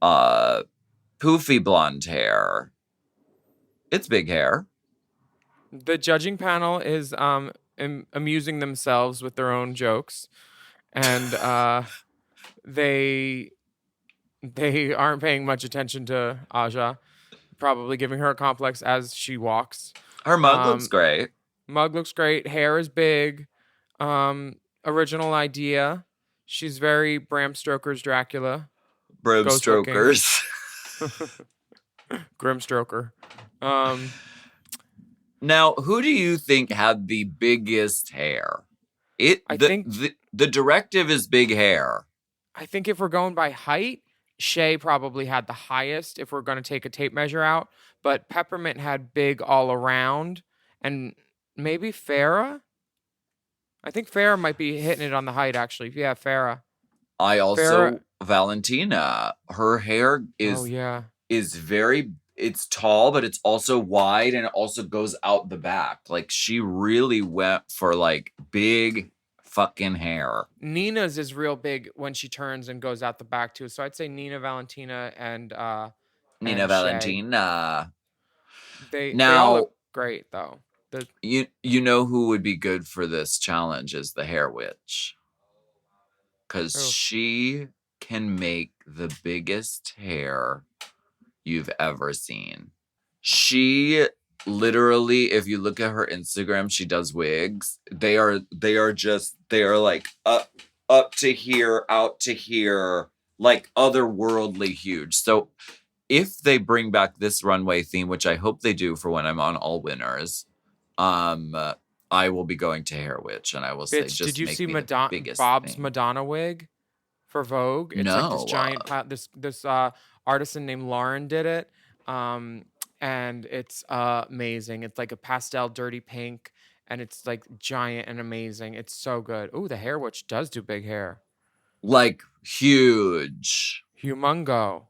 Poofy blonde hair. It's big hair. The judging panel is amusing themselves with their own jokes, and they aren't paying much attention to Aja, probably giving her a complex as she walks. Her mug looks great. Mug looks great. Hair is big. Original idea. She's very Bram Stoker's Dracula. Bram Stoker's. Grim Stroker. Now, who do you think had the biggest hair? I think the directive is big hair. I think if we're going by height, Shay probably had the highest if we're going to take a tape measure out. But Peppermint had big all around. And maybe Farrah? I think Farrah might be hitting it on the height, actually. Yeah, Farrah. Valentina. Her hair is very... It's tall, but it's also wide, and it also goes out the back. Like, she really went for, like, big fucking hair. Nina's is real big when she turns and goes out the back, too. So I'd say Nina, Valentina, and Valentina. They all look great, though. You know who would be good for this challenge is the Hair Witch. Because she can make the biggest hair you've ever seen. She literally, if you look at her Instagram, she does wigs. They are like up to here, out to here, like otherworldly huge. So if they bring back this runway theme, which I hope they do for when I'm on All Winners, I will be going to Hair Witch, and I will say, just did you make see me the biggest Bob's thing. Madonna wig for Vogue? It's no, like this giant this artisan named Lauren did it, and it's amazing. It's like a pastel dirty pink, and it's like giant and amazing. It's so good. Ooh, the Hair Witch does do big hair, like huge, humongo.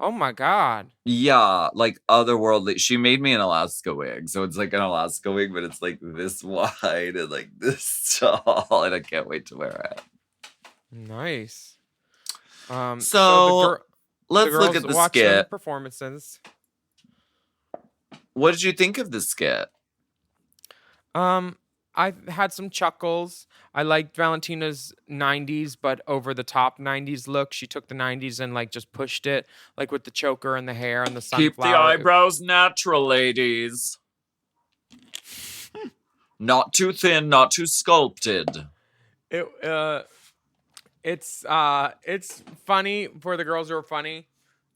Oh my god. Yeah, like otherworldly. She made me an Alaska wig, so it's like an Alaska wig, but it's like this wide and like this tall, and I can't wait to wear it. Nice. So let's look at the skit. Performances. What did you think of the skit? I had some chuckles. I liked Valentina's 90s, but over the top 90s look. She took the 90s and like just pushed it, like with the choker and the hair and the sunflower. Keep the eyebrows natural, ladies. Not too thin, not too sculpted. It's funny for the girls who are funny,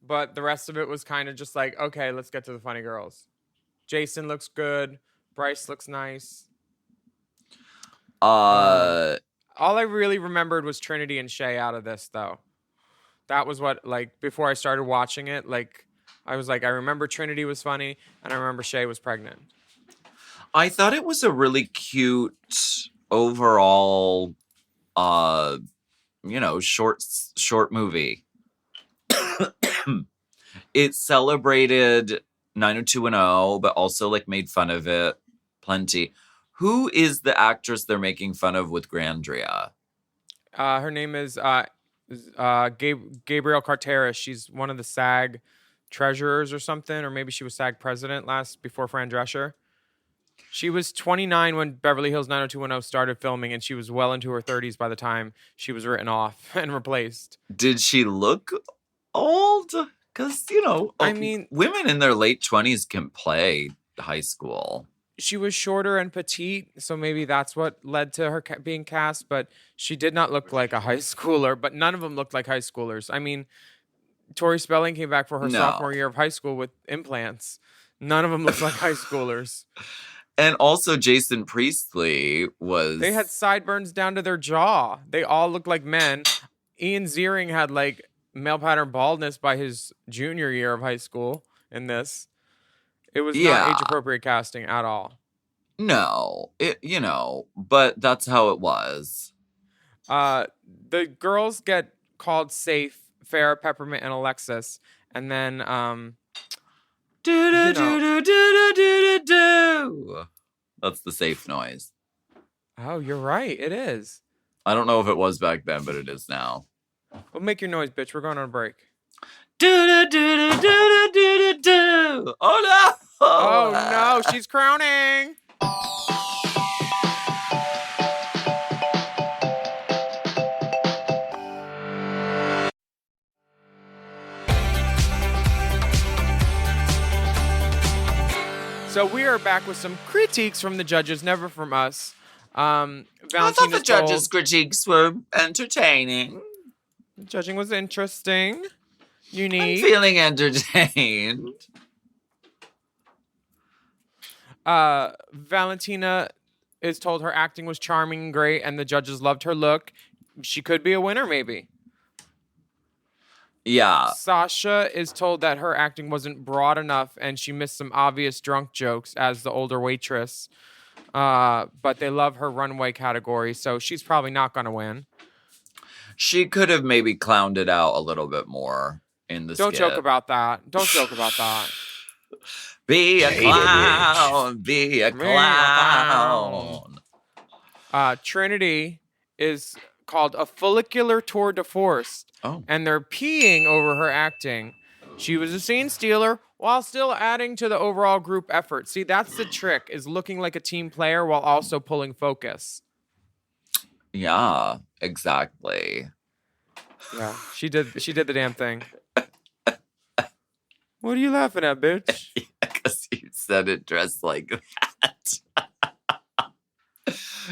but the rest of it was kind of just like, okay, let's get to the funny girls. Jason looks good. Bryce looks nice. All I really remembered was Trinity and Shay out of this, though. That was what, like, before I started watching it, like, I was like, I remember Trinity was funny, and I remember Shay was pregnant. I thought it was a really cute overall, short movie. It celebrated 90210, but also, like, made fun of it plenty. Who is the actress they're making fun of with Grandria? Her name is Gabrielle Carteris. She's one of the SAG treasurers or something, or maybe she was SAG president before Fran Drescher. She was 29 when Beverly Hills 90210 started filming, and she was well into her 30s by the time she was written off and replaced. Did she look old? Because, I mean, women in their late 20s can play high school. She was shorter and petite, so maybe that's what led to her being cast, but she did not look like a high schooler, but none of them looked like high schoolers. I mean, Tori Spelling came back for her sophomore year of high school with implants. None of them looked like high schoolers. And also Jason Priestley was... They had sideburns down to their jaw. They all looked like men. Ian Ziering had like male pattern baldness by his junior year of high school in this. It was not age-appropriate casting at all. No, but that's how it was. The girls get called safe, Farrah, Peppermint, and Alexis. And then, do. That's the safe noise. Oh, you're right. It is. I don't know if it was back then, but it is now. Well, make your noise, bitch. We're going on a break. Oh, no. Oh, no. She's crowning. So we are back with some critiques from the judges, never from us. I thought the judges' critiques were entertaining. Judging was interesting. Unique. I'm feeling entertained. Valentina is told her acting was charming and great, and the judges loved her look. She could be a winner, maybe. Yeah. Sasha is told that her acting wasn't broad enough, and she missed some obvious drunk jokes as the older waitress. But they love her runway category, so she's probably not going to win. She could have maybe clowned it out a little bit more in the Don't skit. joke about that. Don't joke about that. Be a clown. Be a clown. Trinity is called a follicular tour de force. Oh. And they're peeing over her acting. She was a scene stealer while still adding to the overall group effort. See, that's the trick, is looking like a team player while also pulling focus. Yeah, exactly. Yeah, she did the damn thing. What are you laughing at, bitch? Because you said it dressed like that.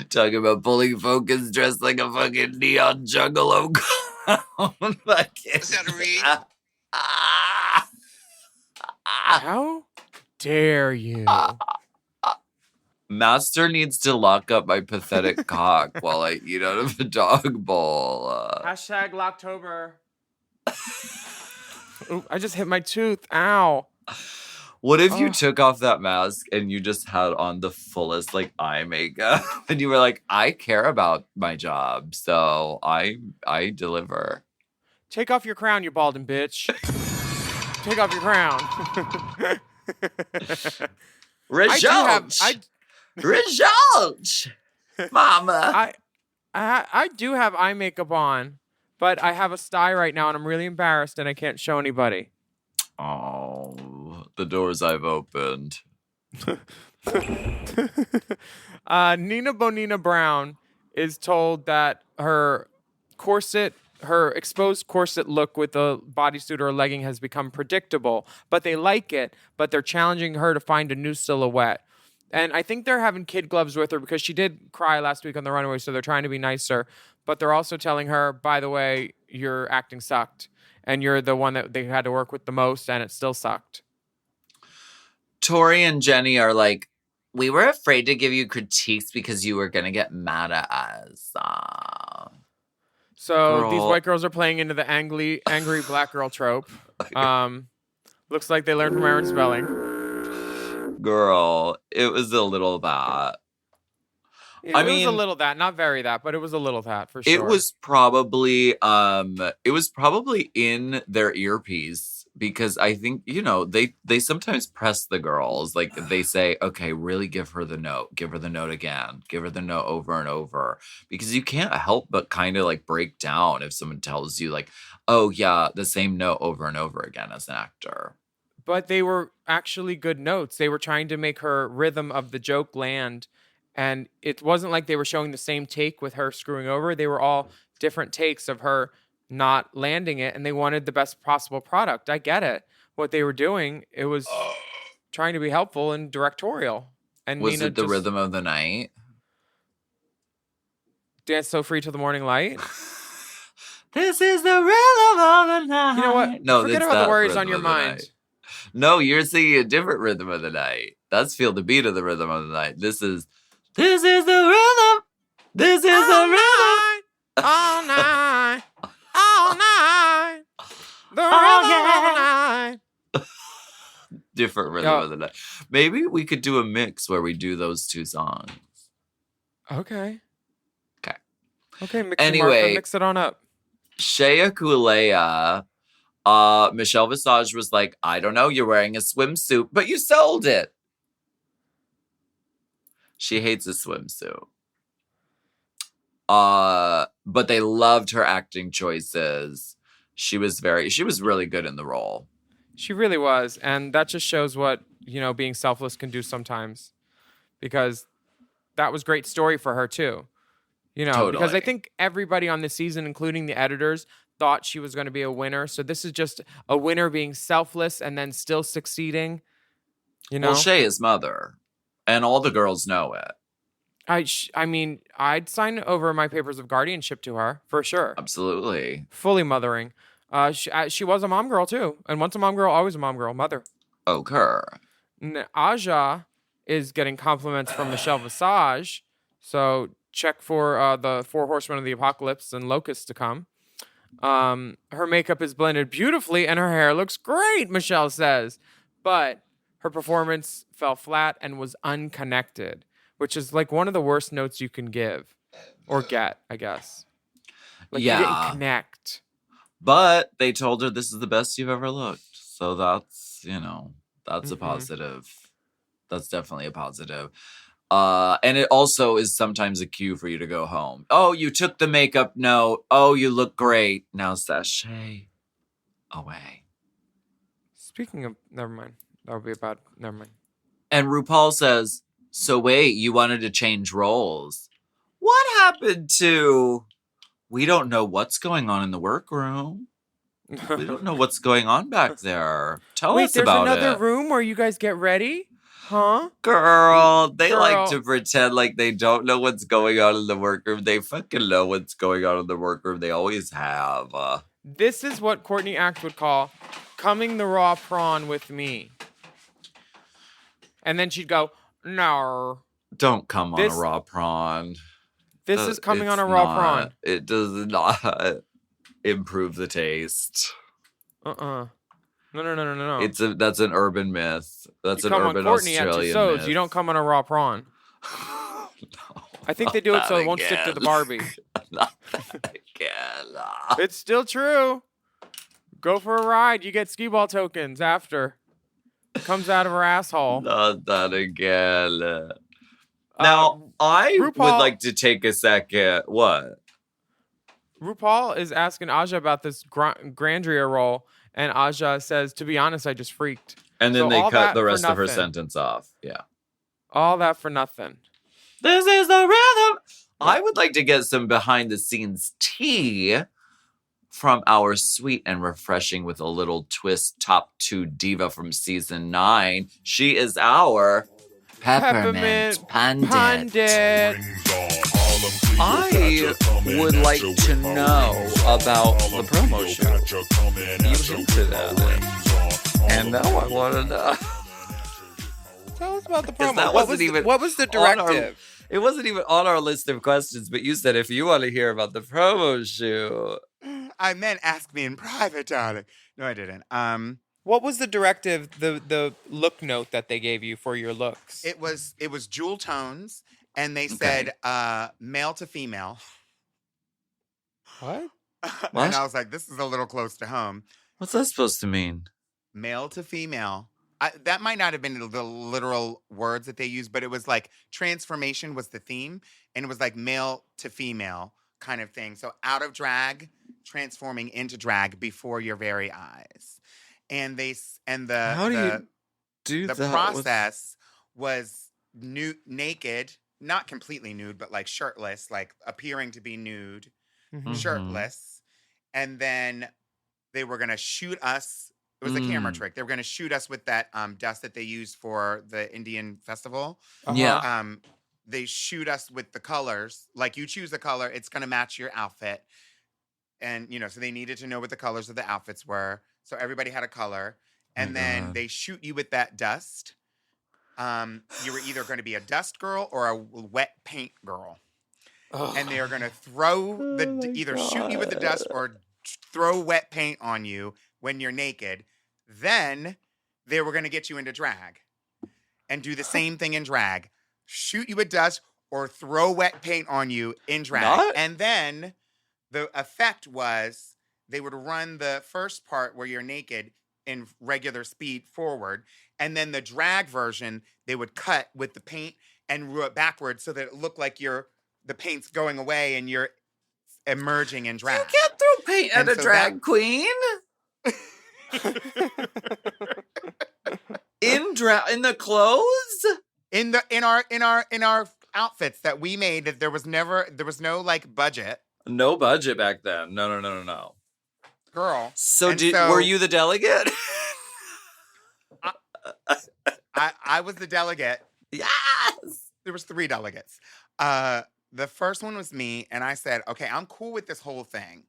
Talking about pulling focus dressed like a fucking neon juggalo clown. Is that a read? How dare you? Master needs to lock up my pathetic cock while I eat out of a dog bowl. Hashtag Locktober. Ooh, I just hit my tooth. Ow. What if you took off that mask and you just had on the fullest eye makeup and you were like, I care about my job, so I deliver. Take off your crown, you balding bitch. Take off your crown. Results. Results. Mama. I do have eye makeup on, but I have a sty right now and I'm really embarrassed and I can't show anybody. Oh, the doors I've opened. Nina Bonina Brown is told that her exposed corset look with a bodysuit or a legging has become predictable, but they like it, but they're challenging her to find a new silhouette. And I think they're having kid gloves with her because she did cry last week on the runway, so they're trying to be nicer. But they're also telling her, by the way, your acting sucked. And you're the one that they had to work with the most, and it still sucked. Tori and Jennie are like, we were afraid to give you critiques because you were going to get mad at us. So these white girls are playing into the angry black girl trope. Looks like they learned from Aaron Spelling. Girl, it was a little that. Yeah, it was a little that, not very that, but it was a little that for sure. It was probably in their earpiece because I think, they sometimes press the girls. Like they say, okay, really give her the note again, give her the note over and over, because you can't help but kind of break down if someone tells you oh yeah, the same note over and over again as an actor. But they were actually good notes. They were trying to make her rhythm of the joke land. And it wasn't like they were showing the same take with her screwing over. They were all different takes of her not landing it. And they wanted the best possible product. I get it. What they were doing, it was trying to be helpful and directorial. And Was Nina it the rhythm of the night? Dance So Free Till the Morning Light. This is the rhythm of the night. You know what? No, forget that's about not the worries rhythm on your of the mind. night. No, you're singing a different rhythm of the night. That's Feel the Beat of the Rhythm of the Night. This is the rhythm. This is the rhythm. All night. All night. The rhythm of the night. Different rhythm of the night. Maybe we could do a mix where we do those two songs. Okay. Okay. Anyway, mix it on up. Shea Coulee, Michelle Visage was like, I don't know, you're wearing a swimsuit, but you sold it. She hates a swimsuit. But they loved her acting choices. She was really good in the role. She really was. And that just shows what, being selfless can do sometimes. Because that was great story for her too. Totally. Because I think everybody on this season, including the editors, thought she was going to be a winner. So this is just a winner being selfless and then still succeeding. Well, Shea is mother. And all the girls know it. I mean, I'd sign over my papers of guardianship to her, for sure. Absolutely. Fully mothering. She was a mom girl, too. And once a mom girl, always a mom girl. Mother. Okay. Aja is getting compliments from Michelle Visage. So check for the 4 Horsemen of the Apocalypse and Locusts to come. Her makeup is blended beautifully and her hair looks great, Michelle says. But her performance fell flat and was unconnected, which is like one of the worst notes you can give or get, I guess. You didn't connect. But they told her this is the best you've ever looked. So that's, that's a positive. That's definitely a positive. And it also is sometimes a cue for you to go home. Oh, you took the makeup note. Oh, you look great. Now sashay away. Speaking of, never mind. That would be about, never mind. And RuPaul says, so wait, you wanted to change roles. What happened to, we don't know what's going on in the workroom. We don't know what's going on back there. Tell us about it. Wait, there's another room where you guys get ready? Huh? Girl, they like to pretend like they don't know what's going on in the workroom. They fucking know what's going on in the workroom. They always have. This is what Courtney Act would call coming the raw prawn with me. And then she'd go, no. Don't come on a raw prawn. This is coming on a raw prawn. It does not improve the taste. No. That's an urban myth. That's an urban Australian myth. You don't come on a raw prawn. No, I think they do it so it won't stick to the Barbie. Not that again. It's still true. Go for a ride. You get skee ball tokens after. Comes out of her asshole. Not that again. Now, I would like to take a second. What? RuPaul is asking Aja about this Grandria role, and Aja says, to be honest, I just freaked. And then they cut the rest of her sentence off. Yeah. All that for nothing. This is the rhythm. I would like to get some behind-the-scenes tea from our sweet and refreshing with a little twist top 2 diva from season 9. She is our Peppermint Pundit. I would like to know about the promo shoot. You hinted at it. And now I want to know. Tell us about the promo. What was the directive? It wasn't even on our list of questions, but you said if you want to hear about the promo shoot. I meant ask me in private, darling. No, I didn't. What was the directive, the look note that they gave you for your looks? It was jewel tones, and they said male to female. What? And I was like, this is a little close to home. What's that supposed to mean? Male to female. That might not have been the literal words that they used, but it was like transformation was the theme, and it was like male to female kind of thing. So out of drag, transforming into drag before your very eyes. and How do you do the that process was naked, not completely nude, but like shirtless, like appearing to be nude, shirtless. And then they were going to shoot us. It was a camera trick. They were going to shoot us with that dust that they use for the Indian festival. Yeah. They shoot us with the colors. Like you choose a color, it's going to match your outfit. And, so they needed to know what the colors of the outfits were. So everybody had a color. And then they shoot you with that dust. You were either going to be a dust girl or a wet paint girl. And they are going to shoot you with the dust or throw wet paint on you when you're naked. Then they were going to get you into drag and do the same thing in drag. Shoot you with dust or throw wet paint on you in drag. And then the effect was they would run the first part where you're naked in regular speed forward. And then the drag version, they would cut with the paint and roll it backwards so that it looked like the paint's going away and you're emerging in drag. You can't throw paint at a drag queen. In the clothes? In our outfits that we made, that there was no like budget. No budget back then. No. Girl. So were you the delegate? I was the delegate. Yes. There was 3 delegates. The first one was me, and I said, okay, I'm cool with this whole thing.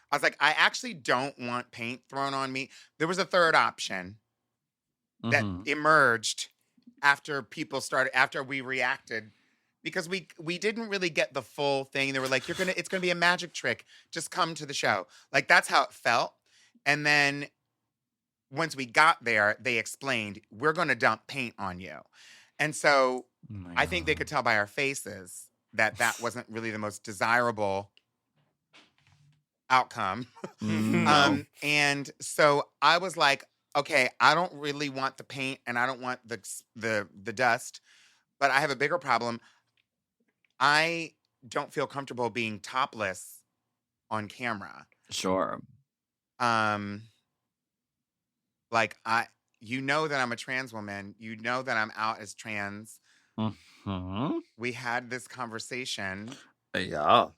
I was like, I actually don't want paint thrown on me. There was a third option that emerged after we reacted, because we didn't really get the full thing. They were like, it's gonna be a magic trick. Just come to the show. Like, that's how it felt. And then once we got there, they explained, we're gonna dump paint on you. And so I think they could tell by our faces that wasn't really the most desirable outcome. And so I was like, okay, I don't really want the paint and I don't want the dust, but I have a bigger problem. I don't feel comfortable being topless on camera. Sure. Like that I'm a trans woman. You know that I'm out as trans. We had this conversation. Yeah.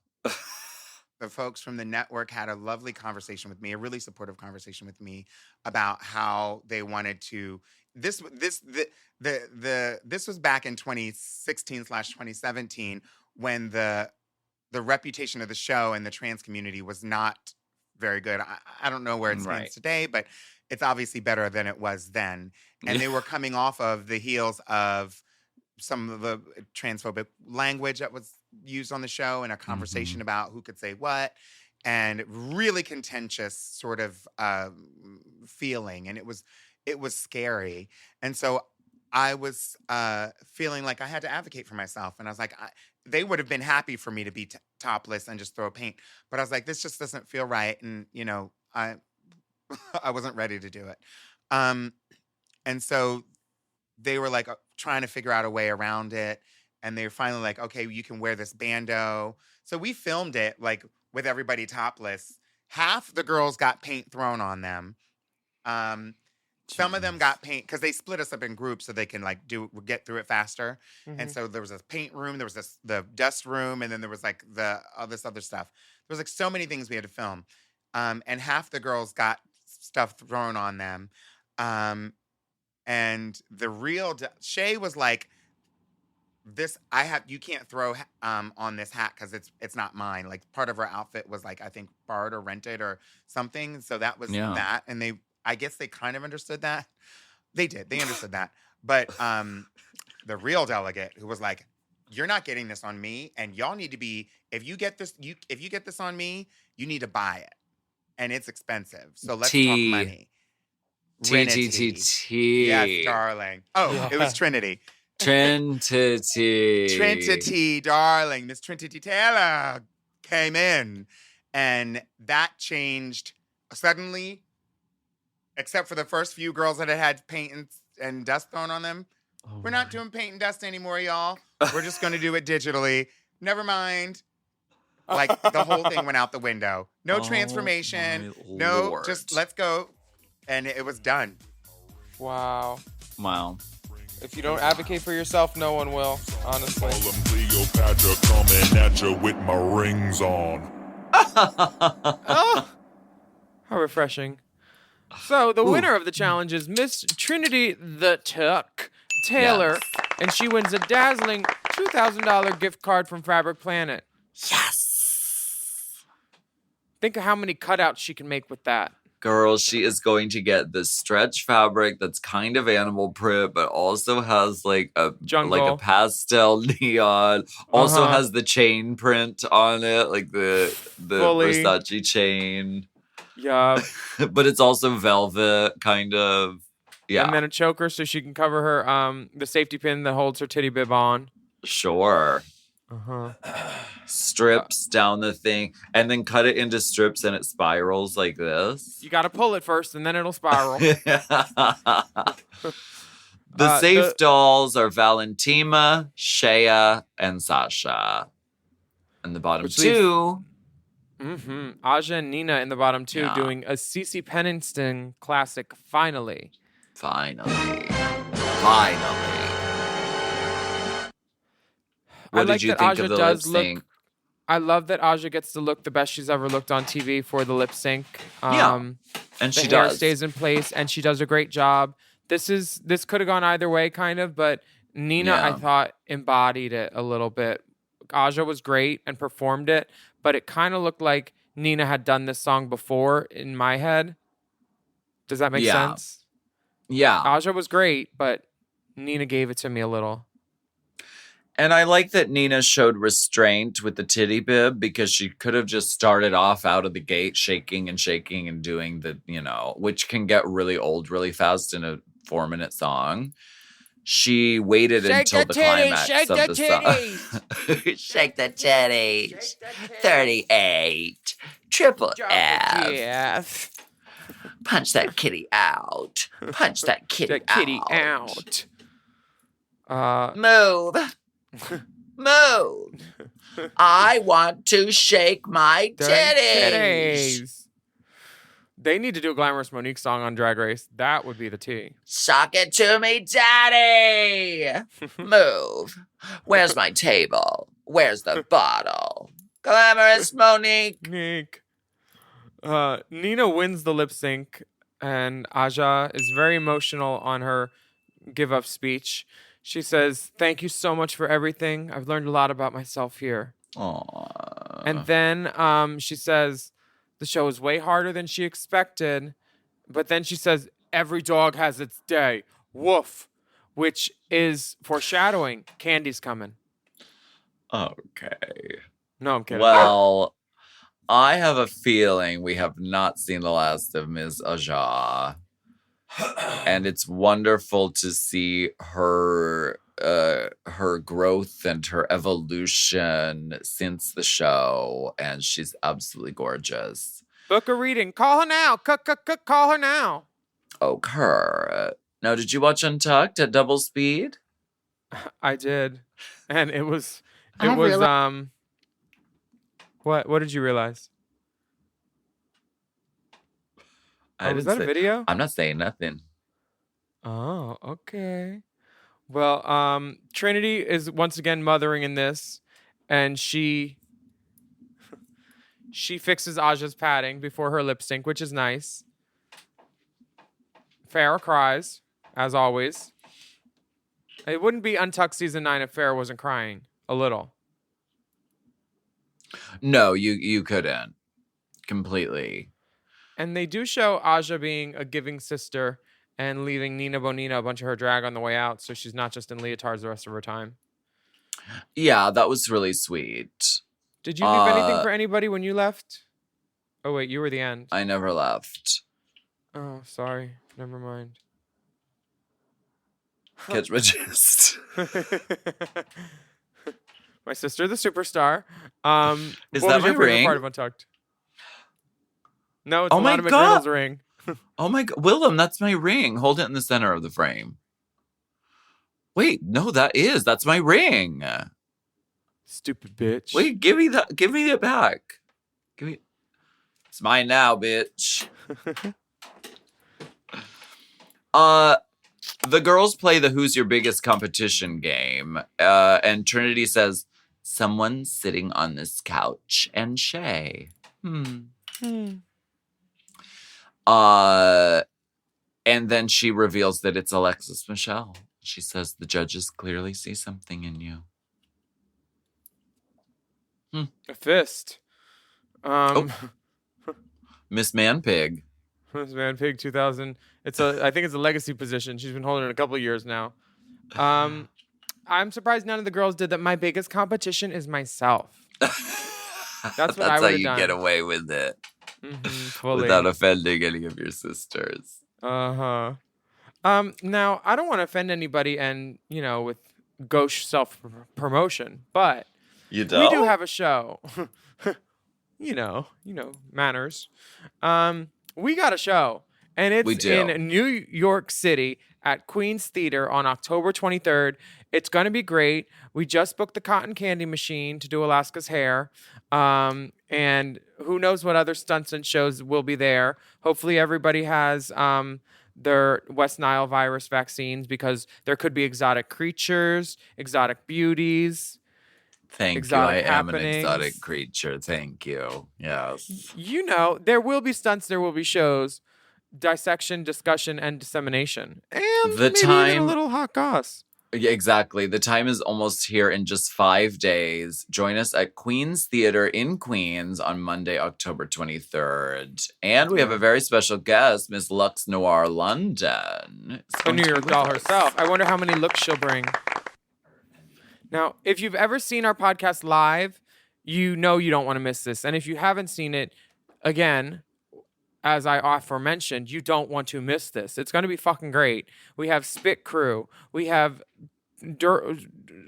The folks from the network had a lovely conversation with me, a really supportive conversation with me about how they wanted to. This was back in 2016/2017 when the reputation of the show and the trans community was not very good. I don't know where it stands today, but it's obviously better than it was then. And they were coming off of the heels of some of the transphobic language that was used on the show and a conversation about who could say what, and really contentious sort of feeling. And it was scary. And so I was feeling like I had to advocate for myself. And I was like, they would have been happy for me to be topless and just throw paint. But I was like, this just doesn't feel right. And, I wasn't ready to do it. And so they were like trying to figure out a way around it. And they were finally like, okay, you can wear this bandeau. So we filmed it like with everybody topless. Half the girls got paint thrown on them. Some of them got paint because they split us up in groups so they can like get through it faster. And so there was a paint room, there was the dust room, and then there was like all this other stuff. There was like so many things we had to film. And half the girls got stuff thrown on them. And the real Shay was like, you can't throw on this hat because it's not mine. Like part of her outfit was like, I think borrowed or rented or something. So that was that. And I guess they kind of understood that. They did. They understood that. But the real delegate who was like, you're not getting this on me, and y'all need to be, if you get this on me, you need to buy it. And it's expensive. So let's talk money. T. Yes, darling. Oh, it was Trinity. Trinity, darling. Miss Trinity Taylor came in, and that changed suddenly, except for the first few girls that had paint and dust thrown on them. We're not doing paint and dust anymore, y'all. We're just going to do it digitally. Never mind. Like the whole thing went out the window. No transformation. No, just let's go. and it was done. Wow. Wow. If you don't advocate for yourself, no one will, honestly. Cleopatra coming at you with my rings on. Oh, how refreshing. So the winner of the challenge is Miss Trinity the Tuck Taylor, Yes. and she wins a dazzling $2,000 gift card from Fabric Planet. Yes. Think of how many cutouts she can make with that. Girl, she is going to get this stretch fabric that's kind of animal print, but also has like a Jungle. pastel neon. Also Uh-huh. has the chain print on it, like the Fully. Versace chain. Yeah. But it's also velvet, kind of. Yeah. And then a choker so she can cover her the safety pin that holds her titty bib on. Sure. Uh-huh. Strips down the thing, and then cut it into strips, and it spirals like this. You got to pull it first, and then it'll spiral. The safe dolls are Valentina, Shea, and Sasha. And the bottom Which two. Mm-hmm. Aja and Nina in the bottom two Yeah. doing a Cece Pennington classic, Finally. Finally. I What like did you that think Aja of the lip does sync? I love that Aja gets to look the best she's ever looked on TV for the lip sync. Yeah. And The she hair does. stays in place, and she does a great job. This could have gone either way, kind of, but Nina, I Yeah. thought, embodied it a little bit. Aja was great and performed it, but it kind of looked like Nina had done this song before in my head. Does that make Yeah. sense? Yeah. Aja was great, but Nina gave it to me a little. And I like that Nina showed restraint with the titty bib, because she could have just started off out of the gate shaking and doing the, which can get really old really fast in a 4-minute song. She waited until the climax of the song. Shake the titties. 38. Triple F. Yes. Punch that kitty out. Punch that kitty That kitty out. out. Move. Move. I want to shake my titties. They need to do a Glamorous Monique song on Drag Race. That would be the T. Sock it to me, daddy. Move. Where's my table? Where's the bottle? Glamorous Monique. Nick. Nina wins the lip sync, and Aja is very emotional on her give up speech. She says, "Thank you so much for everything. I've learned a lot about myself here." Aww. And then she says, the show is way harder than she expected. But then she says, every dog has its day. Woof. Which is foreshadowing. Candy's coming. Okay. No, I'm kidding. Well, I have a feeling we have not seen the last of Ms. Aja. And it's wonderful to see her growth and her evolution since the show, and she's absolutely gorgeous. Book a reading. Call her now. Call her now. Oh, Kurt. Now, did you watch Untucked at double speed? I did. And it was what did you realize? Was that a video? I'm not saying nothing. Oh, okay. Well, Trinity is once again mothering in this, and she fixes Aja's padding before her lip sync, which is nice. Farrah cries, as always. It wouldn't be Untucked season 9 if Farrah wasn't crying a little. No, you couldn't. Completely. And they do show Aja being a giving sister and leaving Nina Bonina a bunch of her drag on the way out, so she's not just in leotards the rest of her time. Yeah, that was really sweet. Did you leave anything for anybody when you left? Oh, wait, you were the end. I never left. Oh, sorry. Never mind. Catch my gist. My sister, the superstar. Is what that was your my favorite ring? part of Untucked? No, it's Oh a my lot of God. McGriddle's ring. Oh my God. Willam, that's my ring. Hold it in the center of the frame. Wait, no, that's my ring. Stupid bitch. Wait, give me it back. It's mine now, bitch. The girls play the Who's Your Biggest Competition game. And Trinity says, someone's sitting on this couch. And Shay. And then she reveals that it's Alexis Michelle. She says, the judges clearly see something in you. A fist. Miss Manpig. Miss Manpig 2000. I think it's a legacy position. She's been holding it a couple of years now. I'm surprised none of the girls did that. My biggest competition is myself. That's what I would have done. That's how you get away with it. Fully. Without offending any of your sisters. Now, I don't want to offend anybody and, with gauche self-promotion, but you don't? We do have a show. Manners. We got a show, and it's in New York City at Queen's Theater on October 23rd. It's going to be great. We just booked the Cotton Candy Machine to do Alaska's hair. And who knows what other stunts and shows will be there. Hopefully everybody has their West Nile virus vaccines, because there could be exotic creatures, exotic beauties. Thank you. I am an exotic creature. Thank you. Yes. There will be stunts, there will be shows, dissection, discussion, and dissemination. And maybe even a little hot goss. Yeah, exactly. The time is almost here in just 5 days. Join us at Queen's Theater in Queens on Monday, October 23rd. And we have a very special guest, Miss Lux Noir London. A New York doll herself. I wonder how many looks she'll bring. Now, if you've ever seen our podcast live, you know you don't want to miss this. And if you haven't seen it, again, as I aforementioned, you don't want to miss this. It's going to be fucking great. We have Spit Crew. We have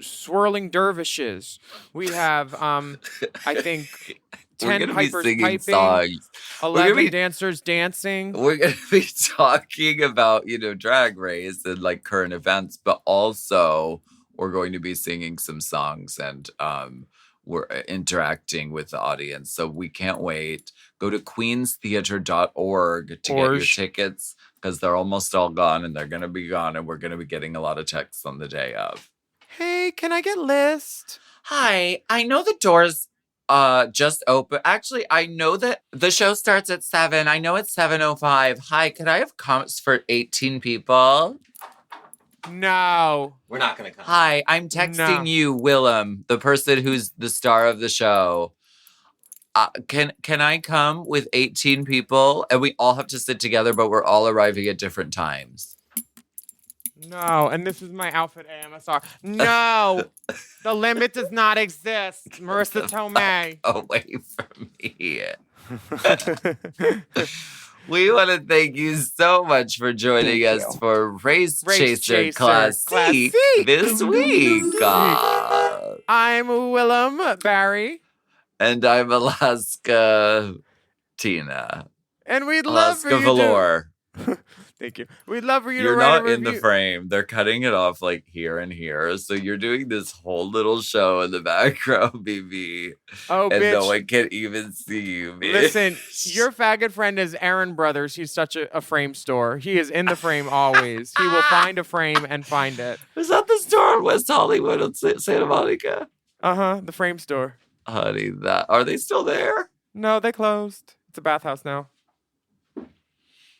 swirling dervishes. We have, I think, 10 pipers piping, songs. 11 dancers dancing. We're going to be talking about, Drag Race and like current events, but also we're going to be singing some songs and we're interacting with the audience. So we can't wait. Go to queenstheater.org to get your tickets, because they're almost all gone and they're going to be gone. And we're going to be getting a lot of texts on the day of. Hey, can I get list? Hi, I know the doors just open. Actually, I know that the show starts at 7. I know it's 7:05. Hi, could I have comps for 18 people? No. We're not going to come. Hi, I'm texting you, Willam, the person who's the star of the show. Can I come with 18 people? And we all have to sit together, but we're all arriving at different times. No, and this is my outfit AMSR. No, the limit does not exist. Marissa Tomei. Away from me. We want to thank you so much for joining us for Race Chaser Classique this week. I'm Willam Barry. And I'm Alaska Tina. And we'd love for you Velour. Thank you. We'd love for you to write a review. You're not in the frame. They're cutting it off like here and here. So you're doing this whole little show in the background, baby. Oh, and bitch. no one can even see you, bitch. Listen, your faggot friend is Aaron Brothers. He's such a frame store. He is in the frame always. He will find a frame and find it. Is that the store in West Hollywood on Santa Monica? Uh-huh, the frame store. Honey, are they still there? No, they closed. It's a bathhouse now.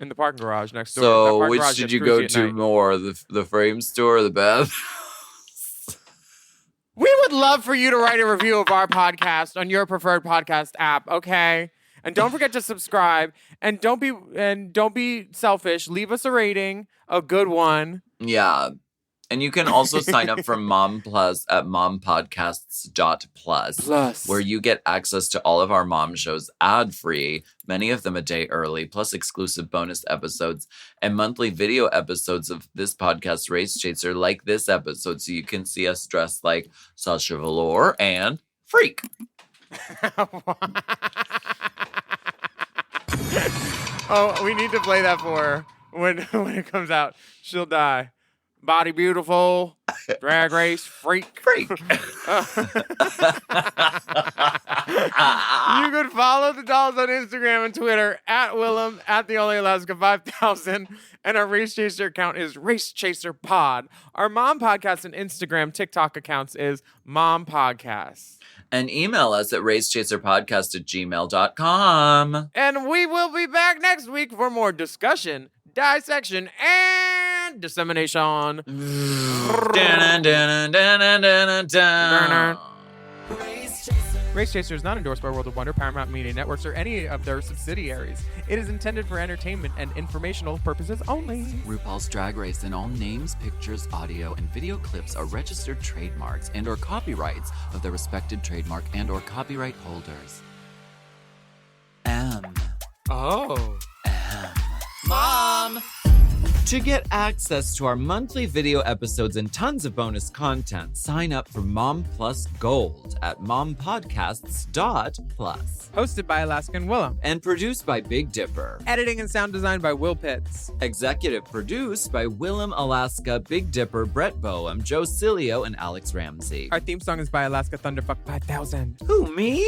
In the parking garage next door. So, which did you go to more? The frame store or the bath? We would love for you to write a review of our podcast on your preferred podcast app, okay? And don't forget to subscribe. And don't be selfish. Leave us a rating, a good one. Yeah. And you can also sign up for Mom Plus at mompodcasts.plus, where you get access to all of our mom shows ad-free, many of them a day early, plus exclusive bonus episodes and monthly video episodes of this podcast, Race Chaser, like this episode, so you can see us dressed like Sasha Velour and Freak. Oh, we need to play that for her when it comes out. She'll die. Body beautiful, Drag race freak. Freak. You could follow the dolls on Instagram and Twitter at Willam, at the Only Alaska 5000, and our Race Chaser account is Race Chaser Pod. Our mom podcast and Instagram, TikTok accounts is Mom Podcast. And email us at racechaserpodcast@gmail.com. And we will be back next week for more discussion, dissection, and dissemination. Race Chaser is not endorsed by World of Wonder, Paramount Media Networks, or any of their subsidiaries. It is intended for entertainment and informational purposes only. RuPaul's Drag Race and all names, pictures, audio, and video clips are registered trademarks and/or copyrights of their respected trademark and/or copyright holders. Mom! To get access to our monthly video episodes and tons of bonus content, sign up for Mom Plus Gold at mompodcasts.plus. Hosted by Alaska and Willam. And produced by Big Dipper. Editing and sound design by Will Pitts. Executive produced by Willam, Alaska, Big Dipper, Brett Boehm, Joe Cilio, and Alex Ramsey. Our theme song is by Alaska Thunderfuck 5000. Who, me?